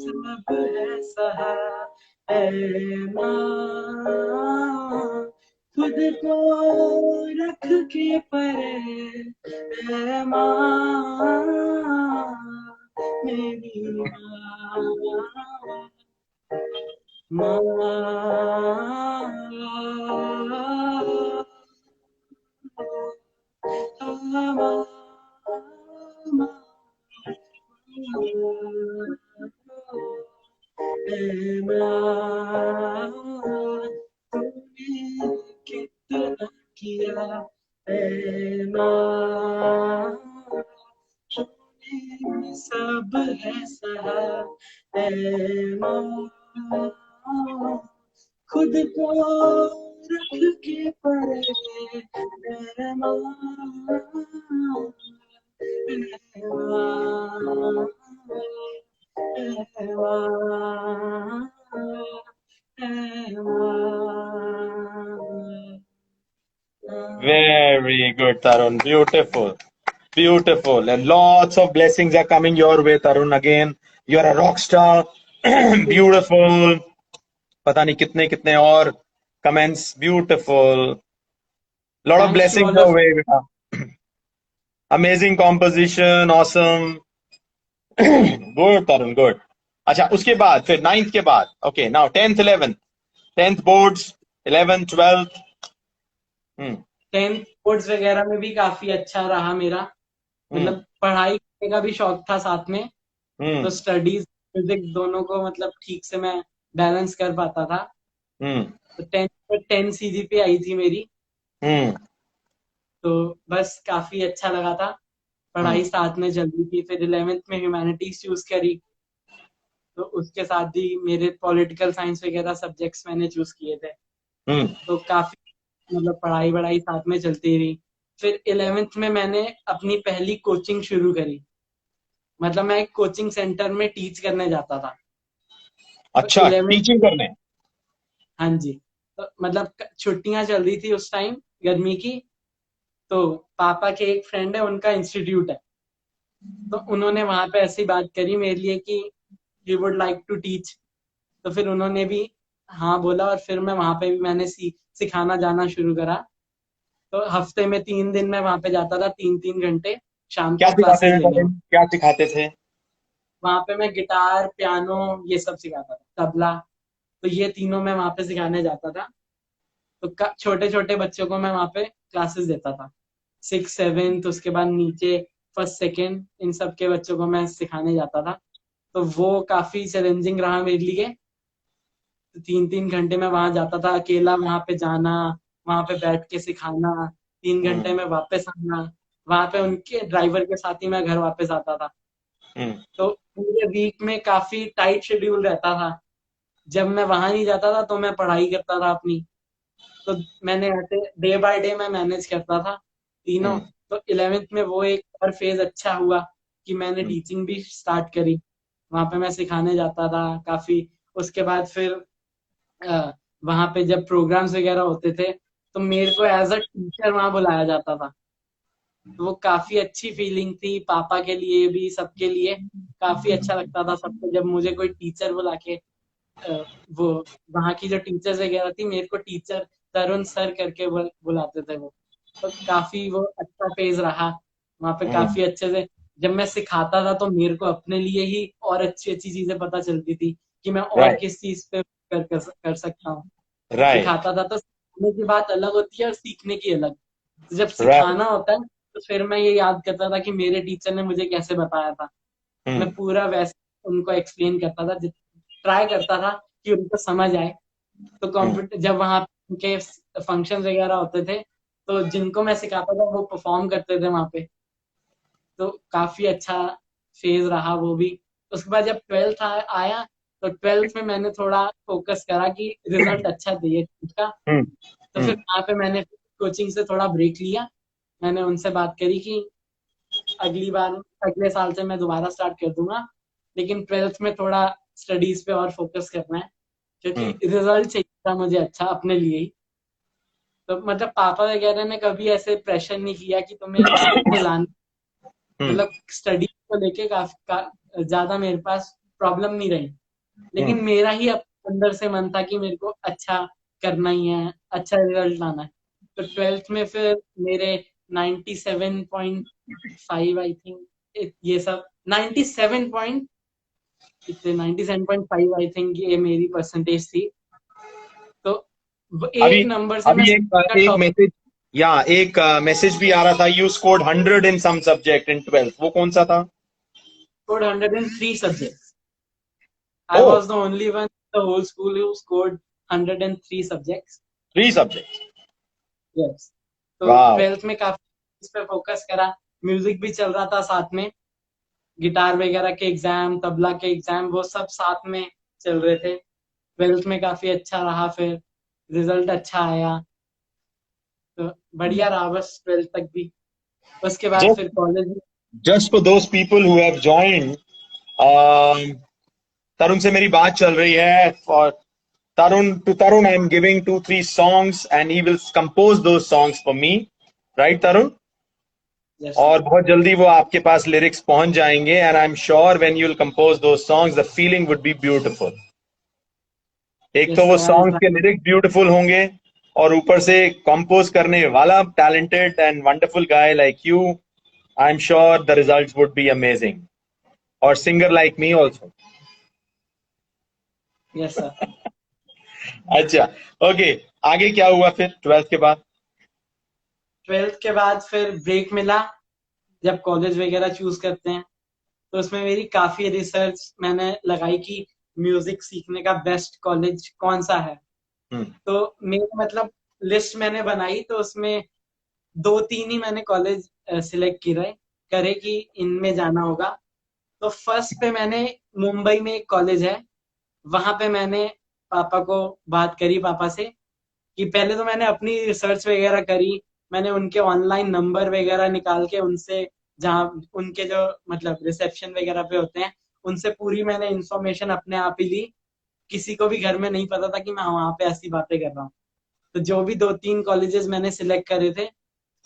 सब है सहा, ऐ माँ खुद को रख के परे, ऐ माँ मेरी माँ, माँ, ऐ माँ तूने कितना किया, ऐ माँ तूने सब है सहा, ऐ माँ खुद को रख के परे, ऐ माँ, ऐ माँ, ऐ माँ, ऐ माँ. Very good, Tarun. Beautiful. Beautiful. And lots of blessings are coming your way, Tarun. Again, you're a rock star. Beautiful. पता नहीं कितने कितने और comments. Beautiful. Lot of Thanks to blessings all your of way, beta. Amazing composition. Awesome. Good, Tarun. Good. अच्छा उसके बाद फिर 9th के बाद. Okay, now 10th, 11th. 10th boards, 11th, 12th. 10th boards वगैरह में भी काफी अच्छा रहा मेरा. हम्म. मतलब पढ़ाई करने का भी शौक था साथ में, हम्म. तो स्टडीज म्यूजिक दोनों को मतलब ठीक से मैं बैलेंस कर पाता था. हम्म. तो 10th में 10 CGPA आई थी मेरी. हम्म. तो बस काफी अच्छा लगा था. पढ़ाई साथ में चल रही थी. फिर 11th में ह्यूमैनिटीज चूज करी, तो उसके साथ ही मेरे पॉलिटिकल साइंस वगैरह सब्जेक्ट्स मैंने चूज किए थे. हम्म. तो काफी मतलब पढ़ाई वढ़ाई साथ में चलती रही. फिर 11th में मैंने अपनी पहली कोचिंग शुरू करी. मतलब मैं एक कोचिंग सेंटर में टीच करने जाता था। तो अच्छा, 11th, टीचिंग करने। हाँ जी, तो मतलब छुट्टियां चल रही थी उस टाइम गर्मी की। तो पापा के एक फ्रेंड है, उनका इंस्टीट्यूट है, तो उन्होंने वहां पे ऐसी बात करी मेरे लिए कि he would like to teach. तो फिर उन्होंने भी हाँ बोला, और फिर मैं वहां पे भी मैंने सिखाना जाना शुरू करा। तो हफ्ते में 3 दिन मैं वहां पे जाता था, 3-3 घंटे शाम क्या को सिखाते क्लासेस थे लेने। तरुण, क्या सिखाते थे? वहां पे मैं गिटार, पियानो, ये सब सिखाता था, तबला। तो ये तीनों मैं वहां पे सिखाने जाता था। तो छोटे छोटे बच्चों को मैं वहां पे क्लासेस देता था, 6th 7th, उसके बाद नीचे 1st 2nd, इन सब के बच्चों को मैं सिखाने जाता था। तो वो काफी चैलेंजिंग रहा मेरे लिए। 3-3 घंटे मैं वहां जाता था, अकेला वहां पे जाना, वहां पे बैठ के सिखाना, 3 घंटे हम्म। में वापस आना। वहां पे उनके ड्राइवर के साथ ही मैं घर वापस आता था। हम्म। तो पूरे वीक में काफी टाइट शेड्यूल रहता था। जब मैं वहां नहीं जाता था तो मैं पढ़ाई करता था अपनी। तो मैंने ऐसे डे बाय डे मैं मैनेज करता था तीनों। हम्म। तो 11th में वो एक और फेज अच्छा हुआ कि मैंने हम्म। टीचिंग भी स्टार्ट करी। वहां पे मैं सिखाने जाता था काफी। उसके बाद फिर वहां पे जब प्रोग्राम्स वगैरह होते थे, तो मेरे को एज अ टीचर वहां बुलाया जाता था। तो वो काफी अच्छी फीलिंग थी, पापा के लिए भी, सबके लिए। काफी अच्छा लगता था सबको जब मुझे कोई टीचर बुला के अ, वो वहाँ की जो टीचर्स वगैरह थी, मेरे को टीचर तरुण सर करके बुलाते थे वो। तो काफी वो अच्छा फेज रहा। वहाँ पे हम्म। काफी अच्छे से जब मैं सिखाता था, तो मेरे को अपने लिए ही और अच्छी अच्छी चीजें पता चलती थी कि मैं और राइट। किस चीज पे कर सकता हूँ। राइट। सिखाता था तो सीखने की बात अलग होती है और सीखने की अलग। तो जब राइट। सिखाना होता है, तो फिर मैं ये याद करता था कि मेरे टीचर ने मुझे कैसे बताया था। मैं हम्म। पूरा वैसे उनको एक्सप्लेन करता था, ट्राई करता था कि उनको समझ आए। तो हम्म। कॉम्पिट जब वहाँ के फंक्शन वगैरह होते थे, तो जिनको मैं सिखाता था वो परफॉर्म करते थे वहां पे। तो काफी अच्छा फेज रहा वो भी। उसके बाद जब 12th आया, तो 12th में मैंने थोड़ा फोकस करा कि रिजल्ट अच्छा चाहिए उसका। हम्म। तो फिर हम्म। वहां पे मैंने कोचिंग से थोड़ा ब्रेक लिया। मैंने उनसे बात करी कि अगली बार, अगले साल से मैं दोबारा स्टार्ट कर दूंगा, लेकिन 12th में थोड़ा स्टडीज पे और फोकस करना है, क्योंकि हम्म। रिजल्ट चाहिए था मुझे अच्छा अपने लिए ही। तो मतलब पापा वगैरह ने कभी ऐसे प्रेशर नहीं किया कि तुम्हें इसको लाना। हम्म। मतलब स्टडी को लेके ज्यादा मेरे पास प्रॉब्लम नहीं रही। हम्म। लेकिन मेरा ही अंदर से मन था कि मेरे को अच्छा करना ही है, अच्छा रिजल्ट लाना है। तो 12th में फिर मेरे 97.5 आई थिंक, ये सब 97 पॉइंट, कितने 97.5 आई थिंक ये मेरी परसेंटेज थी। तो अभी एक नंबर से मैं अभी स्कूल का एक टॉप मैसेज, या एक मैसेज भी आ रहा था, you scored 100 in some subject in 12th, वो कौन सा था? scored 103 subjects. I oh, was the only one in the whole school who scored 103 subjects. 3 subject. Yes. तो वाह। 12th में काफी इस पे फोकस करा। म्यूजिक भी चल रहा था साथ में, गिटार वगैरह के एग्जाम, तबला के एग्जाम, वो सब साथ में चल रहे थे। 12th में काफी अच्छा रहा, फिर रिजल्ट अच्छा आया। तो बढ़िया रहा बस 12th तक भी। उसके बाद जस्ट फिर कॉलेज में। Just for those people who have joined, Tarun से मेरी बात चल रही है, और Tarun, I am giving 2 3 songs and he will compose those songs for me, right Tarun? Yes sir. और बहुत जल्दी वो आपके पास लिरिक्स पहुंच जाएंगे, and I am sure when you will compose those songs the feeling would be beautiful. एक तो यस वो सर, आई सॉन्ग्स के ट्राई। लिरिक्स ब्यूटीफुल होंगे, और ऊपर से कंपोज करने वाला talented and wonderful guy like you, I am sure the results would be amazing, और singer like me also. Yes sir. अच्छा, ओके, आगे क्या हुआ फिर 12th के बाद? 12th के बाद फिर ब्रेक मिला, जब कॉलेज वगैरह चूज करते हैं। तो उसमें मेरी काफी रिसर्च मैंने लगाई कि म्यूजिक सीखने का बेस्ट कॉलेज कौन सा है। हम्म। तो मेरे मतलब लिस्ट मैंने बनाई, तो उसमें 2-3 ही मैंने कॉलेज सिलेक्ट करे कि इनमें जाना होगा। तो फर्स्ट पे मैंने, मुंबई में एक कॉलेज है, वहां पे मैंने पापा को बात करी, पापा से, कि पहले तो मैंने अपनी रिसर्च वगैरह करी। मैंने उनके ऑनलाइन नंबर वगैरह निकाल के उनसे जहाँ उनके जो मतलब रिसेप्शन वगैरह पे होते हैं, उनसे पूरी मैंने इंफॉर्मेशन अपने आप ही ली। किसी को भी घर में नहीं पता था कि मैं वहां पे ऐसी बातें कर रहा हूँ। तो जो भी 2-3 कॉलेजेस मैंने सिलेक्ट करे थे,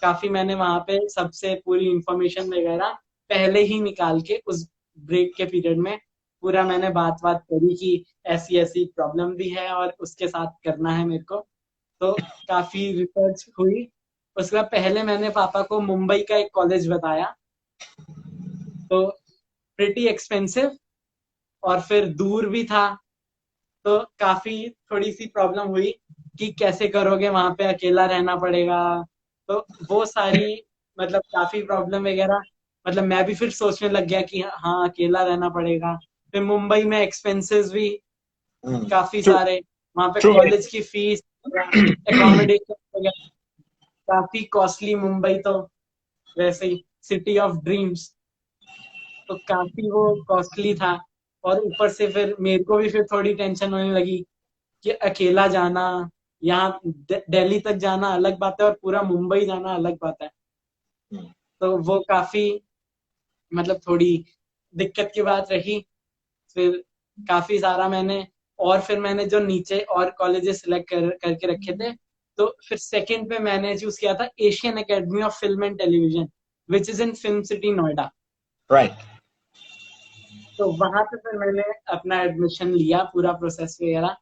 काफी मैंने वहां पे सबसे पूरी इंफॉर्मेशन वगैरह पहले ही निकाल के उस ब्रेक के पीरियड में पूरा मैंने बात बात करी कि ऐसी ऐसी प्रॉब्लम भी है और उसके साथ करना है मेरे को। तो काफी रिसर्च हुई। उसके बाद पहले मैंने पापा को मुंबई का एक कॉलेज बताया, तो प्रिटी एक्सपेंसिव और फिर दूर भी था, तो काफी थोड़ी सी प्रॉब्लम हुई कि कैसे करोगे, वहां पे अकेला रहना पड़ेगा। तो वो सारी मतलब काफी प्रॉब्लम वगैरह, मतलब मैं भी फिर सोचने लग गया कि हाँ अकेला रहना पड़ेगा। फिर मुंबई में एक्सपेंसेस भी काफी ट्रू सारे, वहां पे ट्रू कॉलेज की फीस, एकोमोडेशन वगैरह काफी कॉस्टली। मुंबई तो वैसे ही सिटी ऑफ ड्रीम्स, तो काफी वो कॉस्टली था। और ऊपर से फिर मेरे को भी फिर थोड़ी टेंशन होने लगी कि अकेला जाना, यहाँ दिल्ली तक जाना अलग बात है और पूरा मुंबई जाना अलग बात है। तो वो काफी मतलब थोड़ी दिक्कत की बात रही। फिर काफी सारा मैंने, और फिर मैंने जो नीचे और कॉलेजेस सिलेक्ट करके रखे थे, तो फिर सेकंड पे मैंने चूज किया था Asian academy of film and television, which is in film city Noida. Right. तो वहां पे फिर मैंने अपना एडमिशन लिया, पूरा प्रोसेस वगैरह।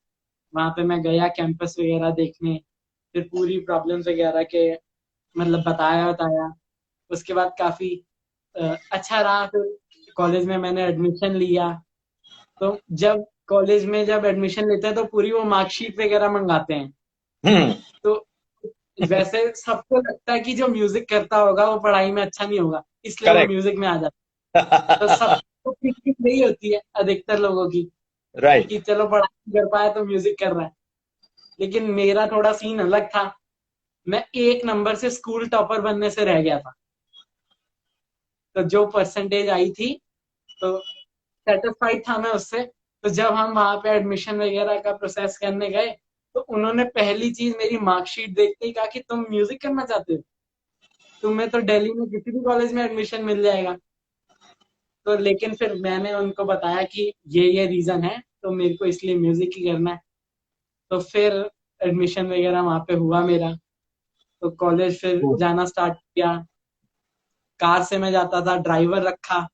वहां पे मैं गया कैंपस वगैरह देखने, फिर पूरी प्रॉब्लम्स वगैरह के मतलब बताया। उसके बाद काफी अच्छा रहा। फिर कॉलेज में मैंने एडमिशन लिया। तो जब कॉलेज में जब एडमिशन लेते हैं तो पूरी वो मार्कशीट वगैरह मंगाते हैं। हम्म। तो वैसे सबको लगता है कि जो म्यूजिक करता होगा वो पढ़ाई में अच्छा नहीं होगा, इसलिए वो करेक्ट। म्यूजिक में आ जाता है। तो सबको थिंकिंग यही होती है अधिकतर लोगों की राइट। कि चलो पढ़ाई कर पाए तो म्यूजिक कर रहा है। लेकिन मेरा थोड़ा सीन अलग था। मैं एक नंबर से स्कूल टॉपर बनने से रह गया था। तो जो परसेंटेज आई थी, तो सेटिस्फाइड था मैं उससे। तो जब हम वहां पे एडमिशन वगैरह का प्रोसेस करने गए, तो उन्होंने पहली चीज मेरी मार्कशीट देखते ही कहा कि तुम म्यूजिक करना चाहते हो, तुम्हें तो दिल्ली में किसी भी कॉलेज में एडमिशन मिल जाएगा। तो लेकिन फिर मैंने उनको बताया कि ये रीजन है, तो मेरे को इसलिए म्यूजिक ही करना है। तो फिर एडमिशन वगैरह वहां पे हुआ मेरा। तो कॉलेज फिर जाना स्टार्ट किया। कार से मैं जाता था, ड्राइवर रखा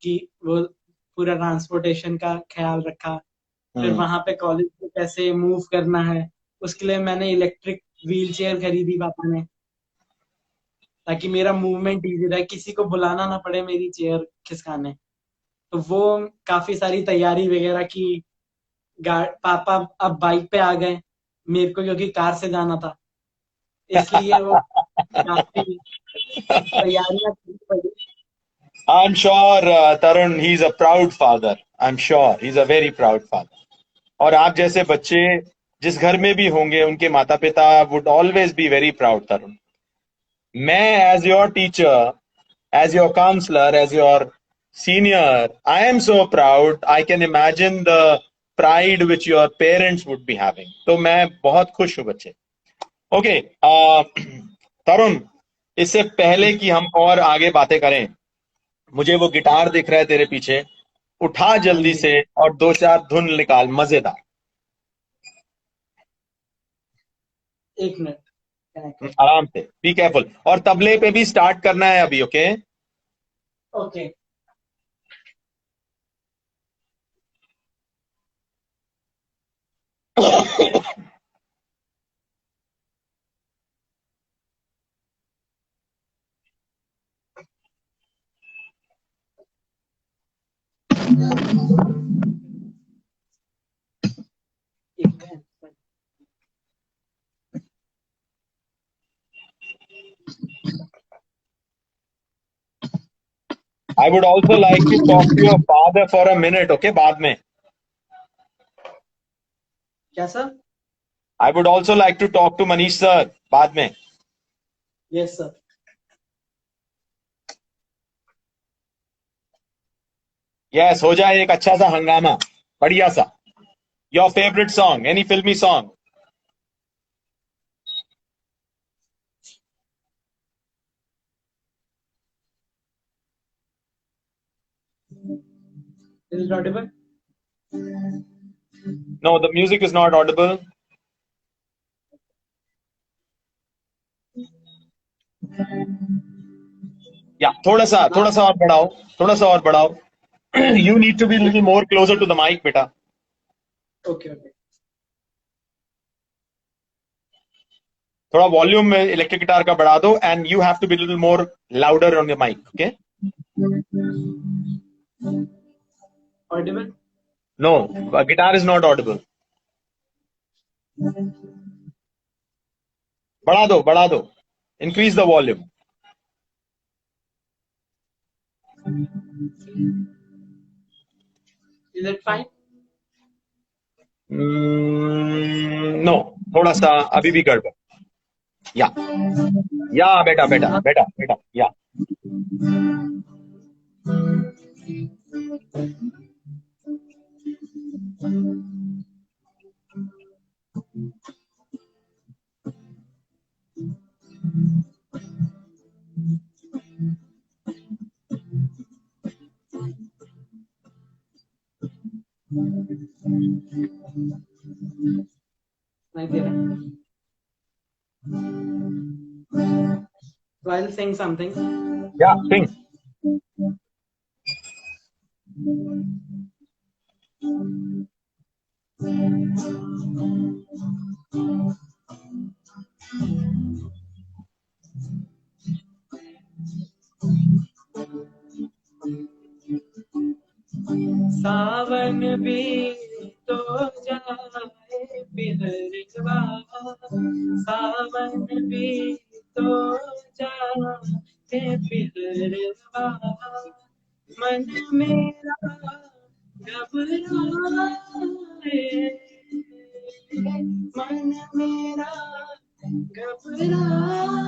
कि वो पूरा ट्रांसपोर्टेशन का ख्याल रखा। फिर हम्म। वहां पे कॉलेज में कैसे मूव करना है, उसके लिए मैंने इलेक्ट्रिक व्हील चेयर खरीदी पापा ने, ताकि मेरा मूवमेंट इजी रहे, किसी को बुलाना ना पड़े मेरी चेयर खिसकाने। तो वो काफी सारी तैयारी वगैरह की। पापा अब बाइक पे आ गए, मेरे को क्योंकि कार से जाना था, इसलिए वो काफी तैयारियां करनी पड़ी। I'm sure Tarun, he's a proud father. I'm sure he's a very proud father. और आप जैसे बच्चे जिस घर में भी होंगे उनके माता पिता would always be very proud, तरुण। मैं as your teacher, as your counselor, as your senior, I am so proud. I can imagine the pride which your parents would be having. तो मैं बहुत खुश हूँ बच्चे। ओके, तरुण, इससे पहले कि हम और आगे बातें करें, मुझे वो गिटार दिख रहा है तेरे पीछे, उठा हाँ जल्दी जी, से और दो चार धुन निकाल मजेदार। एक मिनट कनेक्ट कर। आराम से, बी केयरफुल। और तबले पे भी स्टार्ट करना है अभी, ओके? ओके। एक minute. I would also like to talk to your father for a minute, okay? बाद में। क्या sir? I would also like to talk to Manish sir बाद में। Yes sir. यस, हो जाए एक अच्छा सा हंगामा, बढ़िया सा। योर फेवरेट सॉन्ग, एनी फिल्मी song? Is it audible? No, the music is not audible. Yeah, थोड़ा सा और बढ़ाओ, थोड़ा सा और बढ़ाओ. You need to be a little more closer to the mic, बेटा. Okay, okay. थोड़ा वॉल्यूम में इलेक्ट्रिक गिटार का बढ़ा दो, and you have to be a little more louder on your mic, okay? Audible? No, guitar is not audible. बढ़ा दो. Increase the volume. Is it fine? No, थोड़ा सा अभी भी गड़बड़. या बेटा, या. Like that. So I'll sing something. Yeah, sing. सावन भी तो जाए बिहरवा, सावन भी तो जाए बिहरवा, मन मेरा घबराए, मन मेरा घबराए,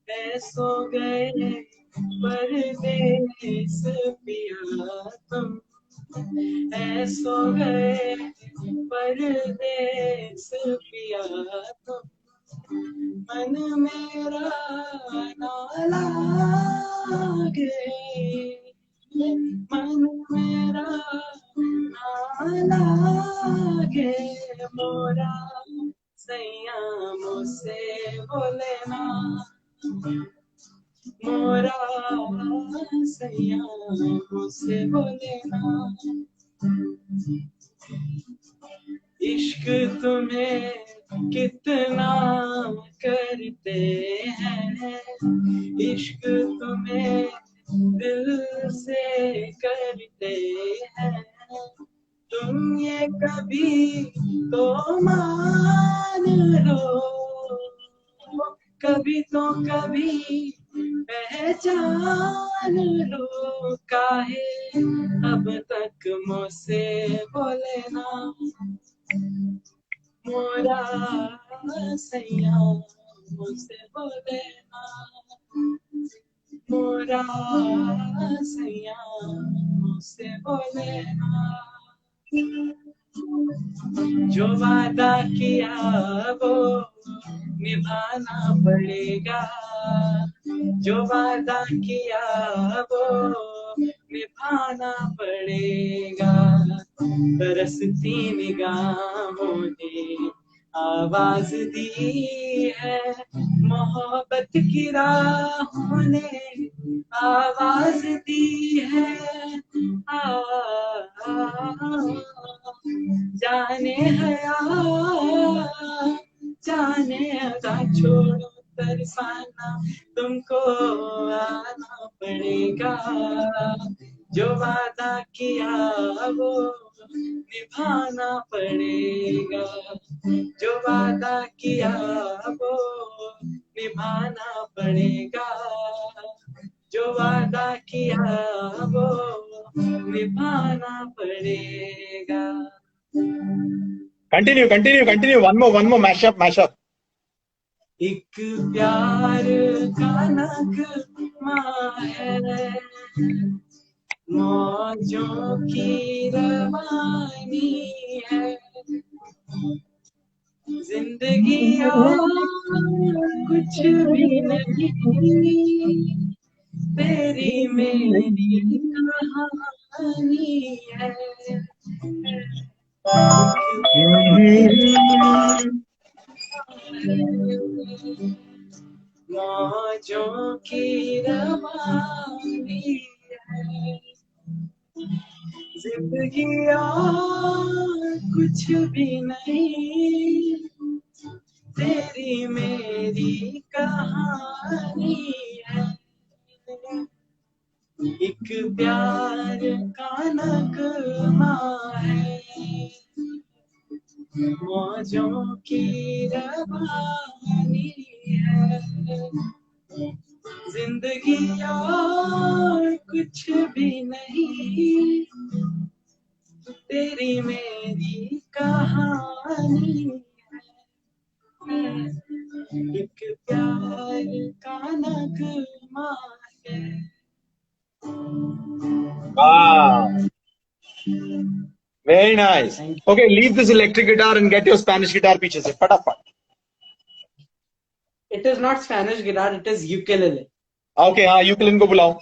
ऐसो गए परदेस पिया तुम, ऐसो गए परदेस पिया तुम, मन मेरा ना लागे, मन मेरा ना लागे, मोरा सैया मुझसे बोले ना, मोरा सैया मुझसे बोले ना, इश्क तुम्हें कितना करते हैं, इश्क तुम्हें दिल से करते हैं, तुम ये कभी तो मान लो, कभी तो कभी पहचान लो, काहे अब तक मुझसे बोले ना, मोरा सैया मुझसे बोले ना, मोरा सैया मुझसे बोले ना, जो वादा किया वो निभाना पड़ेगा, जो वादा किया वो निभाना पड़ेगा, बरसती निगाहों ने आवाज दी है, मोहब्बत की राहों ने आवाज दी है, जाने हया जाने अदा छोड़ो तरसाना, तुमको आना पड़ेगा, जो वादा किया वो निभाना पड़ेगा, जो वादा किया वो निभाना पड़ेगा, जो वादा किया वो निभाना पड़ेगा. Continue. One more. Mash up. एक प्यार का नगमा है, मौजों की रवानी है, जिंदगी और कुछ भी नहीं, तेरी मेरी कहानी है, मौजों की रवानी है, जिंदगी और कुछ भी नहीं, तेरी मेरी कहानी है, एक प्यार का नगमा है, मौजों की रवानी है, जिंदगी और कुछ भी नहीं, तेरी मेरी कहानी है, एक प्यार का नगमा है। Wow, very nice. Thank Okay, leave this electric guitar and get your Spanish guitar पीछे से फटाफट. you. It is not Spanish guitar, it is ukulele. Okay, हाँ यूक्लिन को बुलाओ,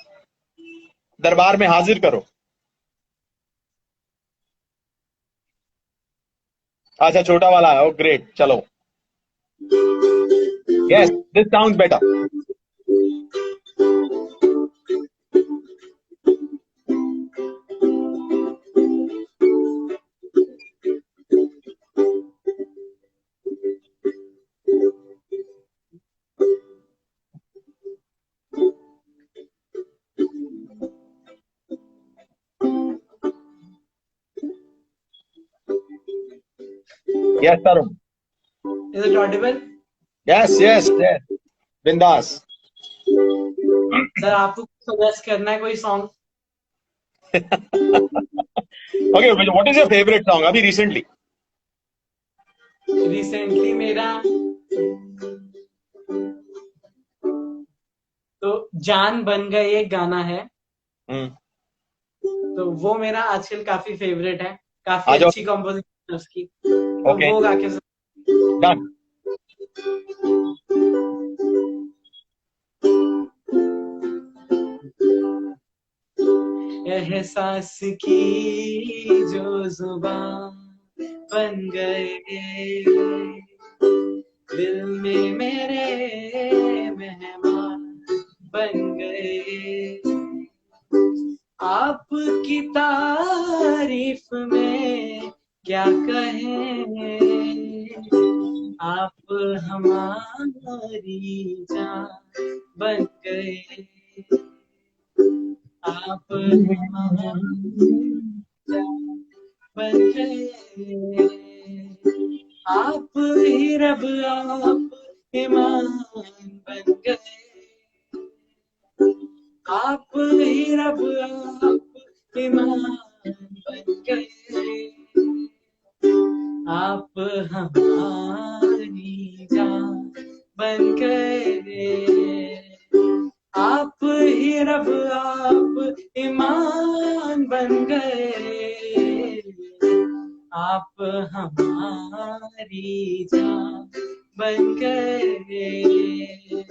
दरबार में हाजिर करो. अच्छा छोटा वाला है. Oh great, चलो. Yes, this sounds better. Yes, Tarun. Is it audible? Yes, yes, yes. बिंदास. सर आपको सजेस्ट करना है कोई song? Okay, what is your favorite song? अभी recently. रिसेंटली मेरा तो जान बन गए एक गाना है, तो वो मेरा आजकल काफी फेवरेट है, काफी आ जाओ. अच्छी कंपोजिशन है उसकी, तो Okay, वो गा के done. एहसास की जो जुबान बन गए, दिल में मेरे मेहमान बन गए, आपकी तारीफ में क्या कहें, आप हमारी जान बन गए, आप हमारी जान बन गए, आप ही रब आप ईमान बन गए, आप ही रब आप ईमान बन गए, आप हमारी जान बन गए, आप ही रब आप ईमान बन गए, आप हमारी जान बन गए,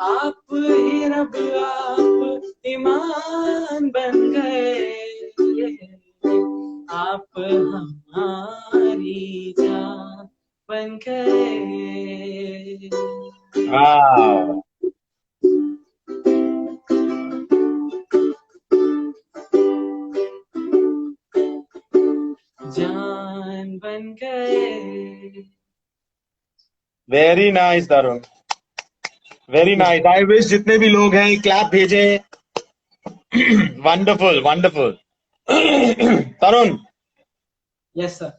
आप ही रब आप ईमान बन गए, आप हमारी जान बन गए. Wow. जान बन गए. Very nice, Tarun. Very nice. I wish जितने भी लोग हैं क्लैप भेजें. Wonderful, wonderful. Tarun, Yes sir.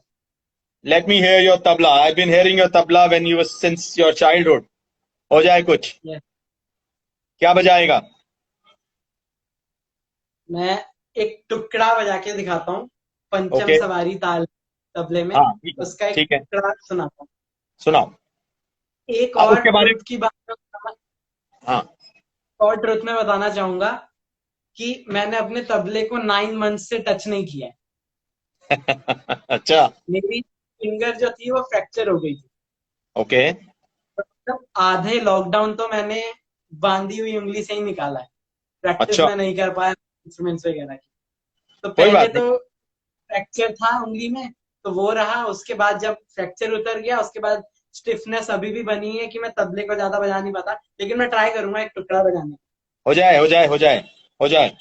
let me hear your tabla. I've been hearing your tabla when you were since your childhood. हो जाए कुछ. Yes. क्या बजाएगा? मैं एक टुकड़ा बजा के दिखाता हूँ, पंचम Okay. सवारी ताल तबले में, हाँ उसका एक ठीक है. टुकड़ा सुनाता हूँ. सुनाओ. एक आप और उसके बारे ट्रुथ की बात हाँ और ट्रुथ में बताना चाहूंगा कि मैंने अपने तबले को 9 मंथ से टच नहीं किया है. अच्छा. मेरी फिंगर जो थी वो फ्रैक्चर हो गई थी. ओके. मतलब आधे लॉकडाउन तो मैंने बांधी हुई उंगली से ही निकाला है. प्रैक्टिस अच्छा। में नहीं कर पाया इंस्ट्रूमेंट्स वगैरह की। तो कोई पहले बात नहीं। तो फ्रैक्चर था उंगली में, तो वो रहा। उसके बाद जब फ्रैक्चर उतर गया, उसके बाद स्टिफनेस अभी भी बनी है कि मैं तबले को ज्यादा बजा नहीं पाता, लेकिन मैं ट्राई करूंगा एक टुकड़ा बजाने। हो जाए हो जाए हो जाए हो जाए।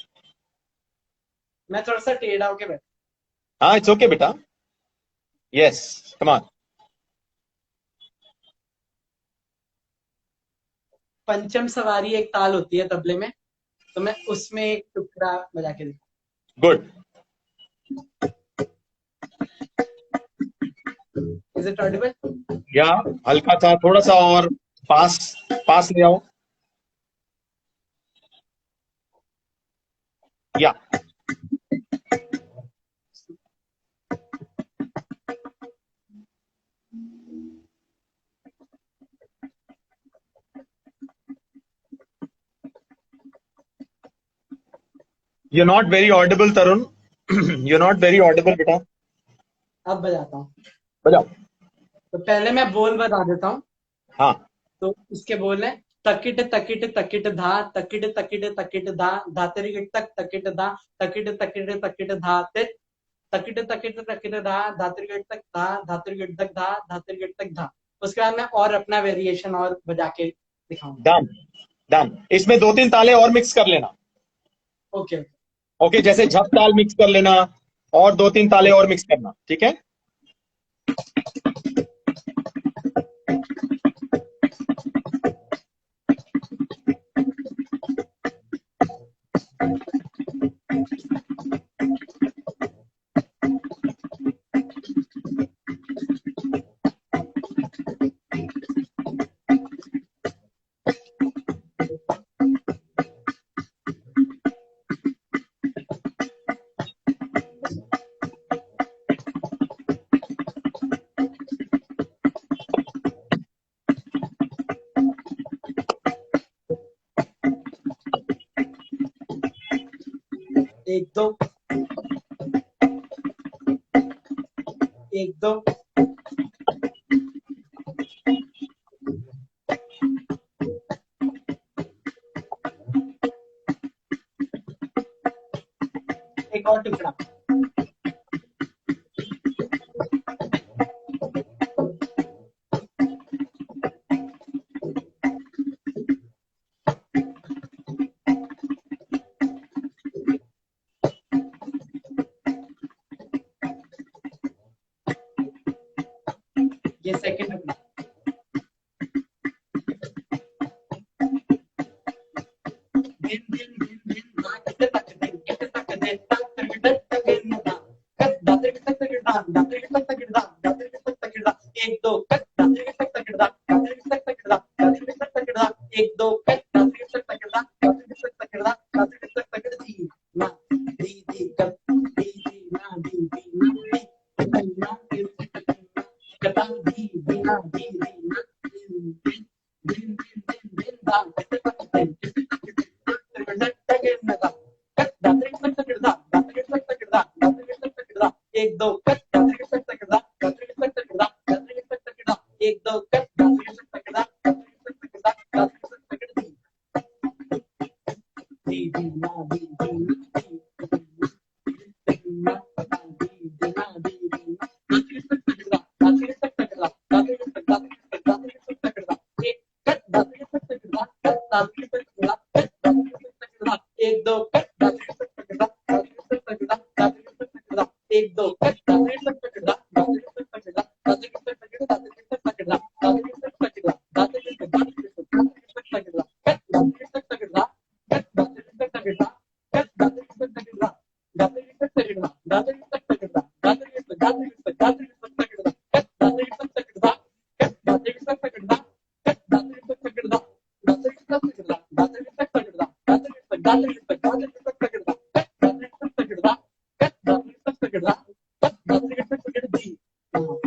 मैं थोड़ा सा टेढ़ा होके बैठ। हाँ, इट्स ओके बेटा। Yes, come on. पंचम सवारी एक ताल होती है तबले में, तो मैं उसमें एक टुकड़ा बजा के दिखा। गुड। Is it Audible? या हल्का सा, थोड़ा सा और पास, पास ले आओ। या you not very Audible Tarun, you not very Audible बेटा। अब बजाता हूँ। बजाओ। तो पहले मैं बोल बता देता हूँ। हाँ। तो इसके बोल है, तकिट तकिट तकिट धा, तकिट तकिट तकिट धा, धातरिक तक तकिट धा, तकिट तकिट तकिट धा, तकिट तकिट तकिट धा, धातरिक तक धा, धातरिक तक धा, धातरिक तक धा। उसके बाद मैं और अपना वेरिएशन और बजा के दिखाऊंगा। Done done. इसमें 2-3 ताले और मिक्स कर लेना। ओके ओके, जैसे झप ताल मिक्स कर लेना, और 2-3 ताले और मिक्स करना, ठीक है। एक दो, एक दो, एक और टुकड़ा। ये सेकंड टुकड़ा। दिन दिन दिन दिन ना किते तक दिन किते तक दिन तक तक तक दिन ना कत दातर के तक तक दा दातर के तक तक दा दातर के तक तक दा एक दो कत दातर के तक तक दा दातर के तक तक दा दातर के तक तक दा एक दो कत दातर के तक तक दा दातर के तक तक दा दातर के तक तक दी ना दी दी कत दी दी ना दी दी ना दी ना कता दी दी ना दी दी ना दिन दिन दिन दिन दिन दा किते तक दिन किते तक एक दो एक दो एक दो एक दो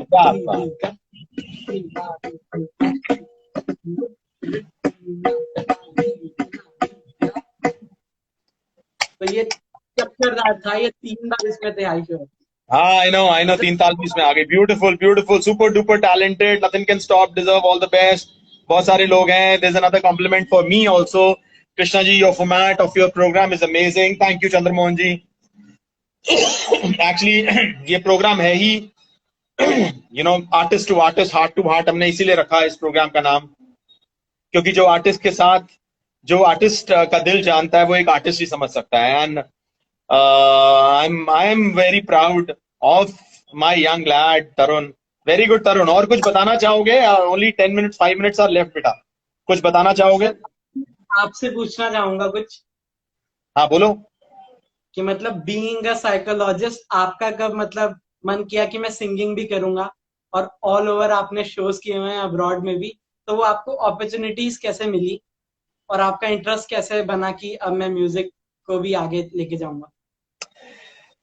क्या बात। तो ये चक्करदार था, ये 3 बार इसमें थे आई श्योर। हाँ, आई नो 3 ताल भी इसमें आ गई। Beautiful beautiful, super duper talented, nothing can stop, deserve all the best. बहुत सारे लोग हैं। There is another compliment for me also. Krishna ji, your format of your program is amazing. Thank you, Chandramohan ji. Actually, ये programme है ही artist to artist, heart to heart, हमने इसीलिए रखा है इस प्रोग्राम का नाम, क्योंकि जो आर्टिस्ट के साथ, जो आर्टिस्ट का दिल जानता है वो एक आर्टिस्ट ही समझ सकता है. And I am very proud of my young lad Tarun. Very good Tarun. और कुछ बताना चाहोगे? Only 10 minutes, 5 minutes are left बेटा. कुछ बताना चाहोगे? आपसे पूछना चाहूंगा कुछ, हाँ बोलो. कि मतलब बीइंग अ साइकोलॉजिस्ट, आपका कब मतलब मन किया कि मैं सिंगिंग भी करूंगा, और ऑल ओवर आपने शोज किए हुए हैं अब्रॉड में भी, तो वो आपको अपॉर्चुनिटीज कैसे मिली और आपका इंटरेस्ट कैसे बना कि अब मैं म्यूजिक को भी आगे लेके जाऊंगा?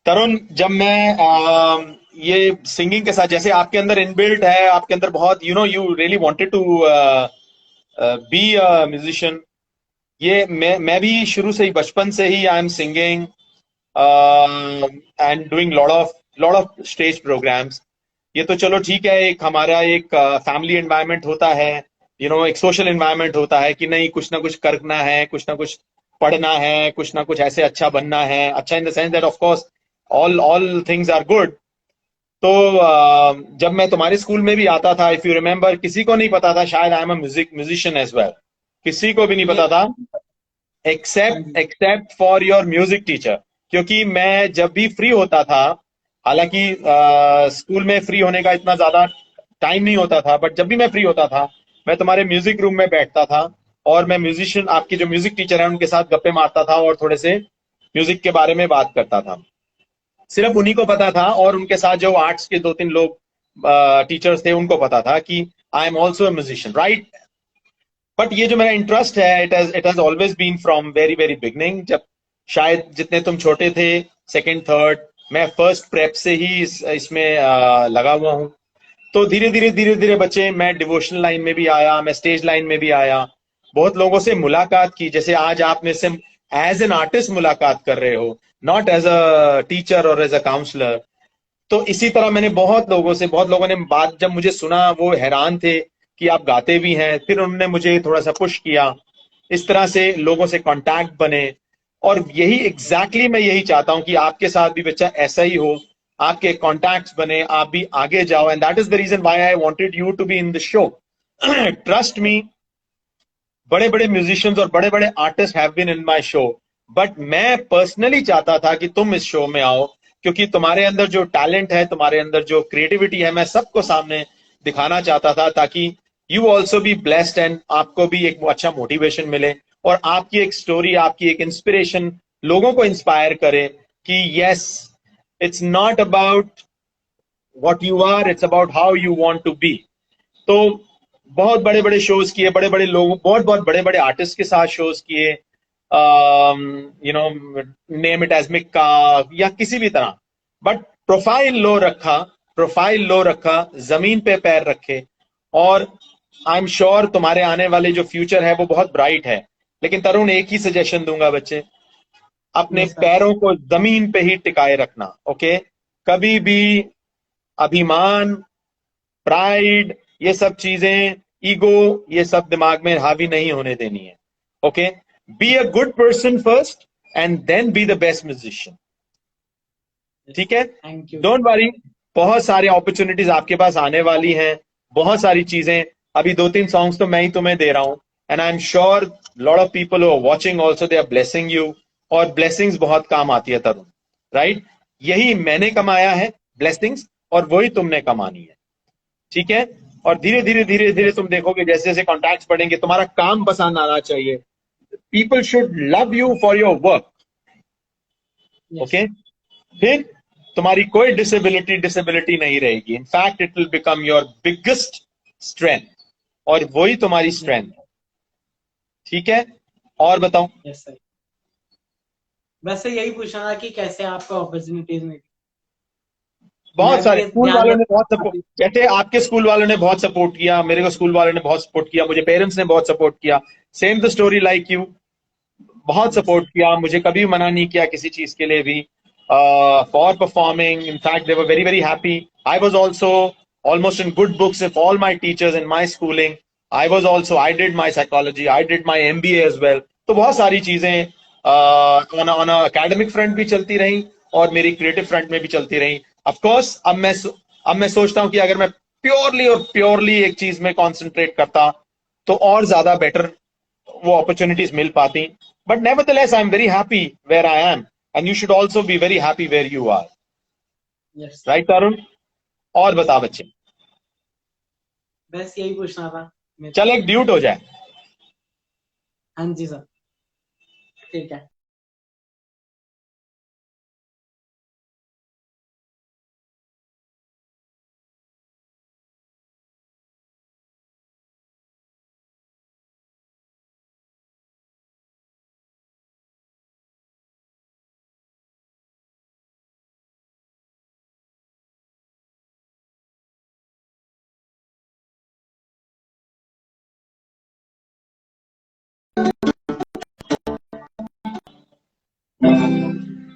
तरुण, जब मैं ये सिंगिंग के साथ, जैसे आपके अंदर इनबिल्ट है, आपके अंदर बहुत you really wanted to be a musician. ये मैं भी शुरू से ही, बचपन से ही I am singing and doing lot of stage programmes. ये तो चलो ठीक है, एक हमारा एक फैमिली एनवायरनमेंट होता है, एक सोशल एनवायरनमेंट होता है कि नहीं, कुछ ना कुछ करना है, कुछ ना कुछ पढ़ना है, कुछ ना कुछ ऐसे अच्छा बनना है. अच्छा in the sense that of course all things are good. तो जब मैं तुम्हारे स्कूल में भी आता था, इफ यू रिमेम्बर, किसी को नहीं पता था शायद I am a musician as well. किसी को भी नहीं पता था except for your music teacher. क्योंकि मैं जब भी फ्री होता था, हालांकि स्कूल में फ्री होने का इतना ज्यादा टाइम नहीं होता था, बट जब भी मैं फ्री होता था, मैं तुम्हारे म्यूजिक रूम में बैठता था और मैं म्यूजिशियन, आपके जो म्यूजिक टीचर हैं उनके साथ गप्पे मारता था और थोड़े से म्यूजिक के बारे में बात करता था. सिर्फ उन्हीं को पता था, और उनके साथ जो आर्ट्स के 2-3 लोग टीचर्स थे उनको पता था कि I am also a musician, right. But ये जो मेरा इंटरेस्ट है, it has always been from very very beginning. जब शायद जितने तुम छोटे थे, सेकंड थर्ड, मैं फर्स्ट प्रेप से ही इसमें लगा हुआ हूँ. तो धीरे धीरे बच्चे, मैं डिवोशनल लाइन में भी आया, मैं स्टेज लाइन में भी आया, बहुत लोगों से मुलाकात की, जैसे आज आप में से एज एन आर्टिस्ट मुलाकात कर रहे हो, नॉट एज अ टीचर और एज अ काउंसलर. तो इसी तरह मैंने बहुत लोगों ने बात, जब मुझे सुना वो हैरान थे कि आप गाते भी हैं. फिर उन्होंने मुझे थोड़ा सा पुश किया, इस तरह से लोगों से कांटेक्ट बने. और यही एग्जैक्टली मैं यही चाहता हूं कि आपके साथ भी बच्चा ऐसा ही हो, आपके कॉन्टैक्ट्स बने, आप भी आगे जाओ. And that is the reason why I wanted you to be in the show. Trust me, बड़े बड़े म्यूजिशियंस और बड़े बड़े artist have been in my show, but मैं पर्सनली चाहता था कि तुम इस शो में आओ, क्योंकि तुम्हारे अंदर जो टैलेंट है, तुम्हारे अंदर जो क्रिएटिविटी है, मैं सबको सामने दिखाना चाहता था, ताकि you also be blessed and आपको भी एक अच्छा मोटिवेशन मिले, और आपकी एक स्टोरी, आपकी एक इंस्पिरेशन लोगों को इंस्पायर करे कि yes, it's not about what you are, it's about how you want to be. तो बहुत बड़े बड़े शोज किए, बड़े बड़े लोगों, बहुत बहुत बड़े बड़े आर्टिस्ट के साथ शोज किए, नेम इट एज मिक्का या किसी भी तरह, बट प्रोफाइल लो रखा, जमीन पे पैर रखे. और आई एम श्योर तुम्हारे आने वाले जो फ्यूचर है वो बहुत ब्राइट है. लेकिन तरुण, एक ही सजेशन दूंगा बच्चे, अपने Yes, sir. पैरों को जमीन पे ही टिकाए रखना. ओके, कभी भी अभिमान, प्राइड, ये सब चीजें, ईगो, ये सब दिमाग में हावी नहीं होने देनी है. Okay, be a good person first and then be the best musician. ठीक है, Thank you. डोंट वरी, बहुत सारे अपॉर्चुनिटीज आपके पास आने वाली हैं, बहुत सारी चीजें. अभी 2-3 सॉन्ग्स तो मैं ही तुम्हें दे रहा हूं, and I am sure lot of people who are watching also, they are blessing you. और ब्लेसिंग्स बहुत काम आती है तरुण, राइट. यही मैंने कमाया है ब्लेसिंग्स, और वही तुमने कमानी है. ठीक है, और धीरे धीरे तुम देखोगे, जैसे जैसे कॉन्टैक्ट्स बढ़ेंगे, तुम्हारा काम पसंद आना चाहिए. People should love you for your work. Yes. Okay, फिर तुम्हारी कोई डिसेबिलिटी नहीं रहेगी. In fact it will become your biggest strength, और वही तुम्हारी स्ट्रेंथ. ठीक है, और बताओ. Yes, sir. वैसे यही पूछना था कि कैसे आपको अपॉर्चुनिटीज मिली. बहुत मैं सारे भी स्कूल ध्यान वालों ने बहुत रखता सपोर्ट, हूँ. कहते आपके स्कूल वालों ने बहुत सपोर्ट किया, मेरे को स्कूल वालों ने बहुत सपोर्ट किया, मुझे पेरेंट्स ने बहुत सपोर्ट किया. Same the story like you, बहुत Yes. सपोर्ट किया, मुझे कभी मना नहीं किया किसी चीज के लिए भी, for performing. In fact they were very very happy. I was also almost in good books with all my teachers in my schooling. I was also, I did my psychology, I did my MBA as well. तो बहुत सारी चीजें on academic front भी चलती रही और मेरी creative front में भी चलती रही। ऑफ कोर्स अब मैं सोचता हूं कि अगर मैं प्योरली एक चीज में कॉन्सेंट्रेट करता तो और ज्यादा बेटर वो अपॉर्चुनिटीज मिल पाती। But nevertheless I am very happy where I am, and you should also be very happy where you are. Yes, right Tarun? और बता बच्चे। बस यही पूछना था मेरे चल को। एक ड्यूट हो जाए। हाँ जी सर, ठीक है।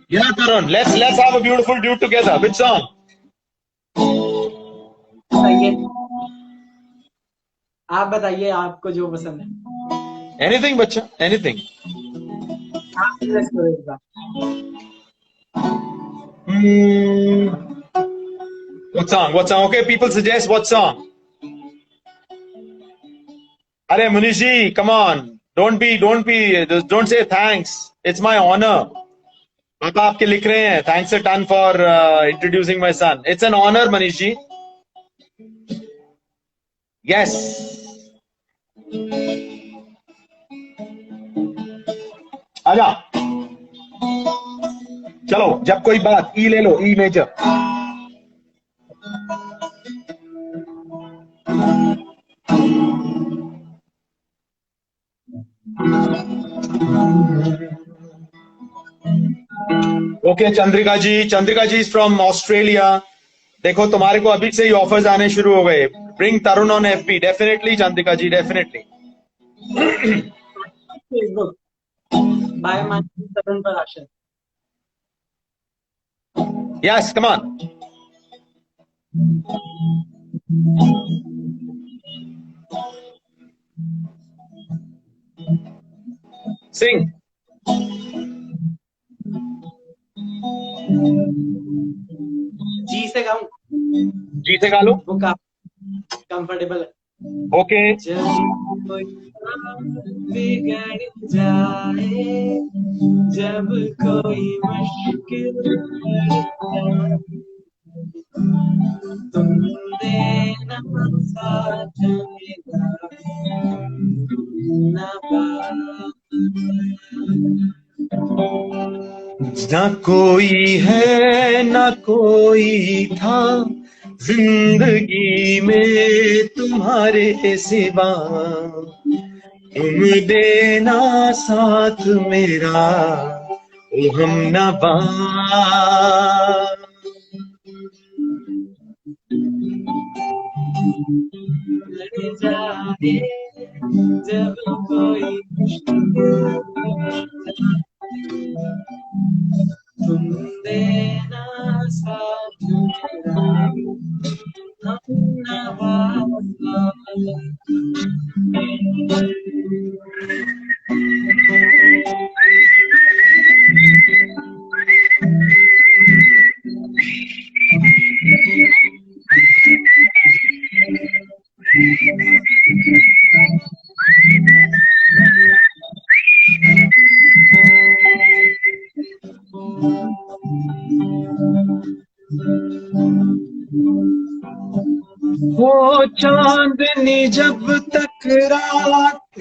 Yeah, Tarun, let's have a beautiful dude together. Which song? बताइए, आप बताइए आपको जो पसंद है। Anything, बच्चा, anything. आप suggest करो एक बार। Hmm. What song? What song? Okay, people suggest what song. Arey Munish ji, come on. Don't say thanks. It's my honor. पापा आपके लिख रहे हैं, thanks a ton for introducing my son. It's an honor, Manish ji. Yes. आजा। चलो, जब कोई बात, ई ले लो, E major. Okay Chandrika ji is from Australia. देखो तुम्हारे को अभी से ही ऑफर्स आने शुरू हो गए। Bring Tarun on FB, definitely Chandrika ji, definitely. Facebook by Mansi Tarun Parashar. Yes, come on. Sing. जी से गाऊं? जी से गा लो। वो काफी कंफर्टेबल है। ओके। जब कोई बिगड़ जाए, जब कोई मुश्किल पड़ जाए, तुम देना साथ मेरा ना ना कोई है ना कोई था जिंदगी में तुम्हारे सिवा, तुम देना साथ मेरा ओ हम नवा। लड़ जाए जब कोई मुश्किल पड़ जाए, तुम देना साथ मेरा हम वो चांदनी जब तक रात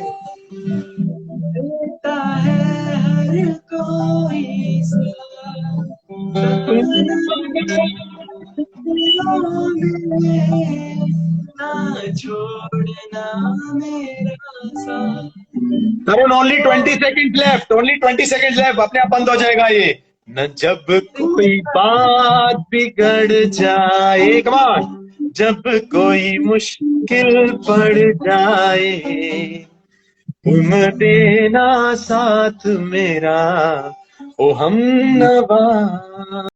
देता है हर कोई साथ, ना छोड़ना मेरा साथ। Tarun, only 20 second left, only 20 second left, अपने आप बंद हो जाएगा ये। न जब कोई बात बिगड़ जाए, कमान, जब कोई मुश्किल पड़ जाए, तुम देना साथ मेरा ओ हम नवा।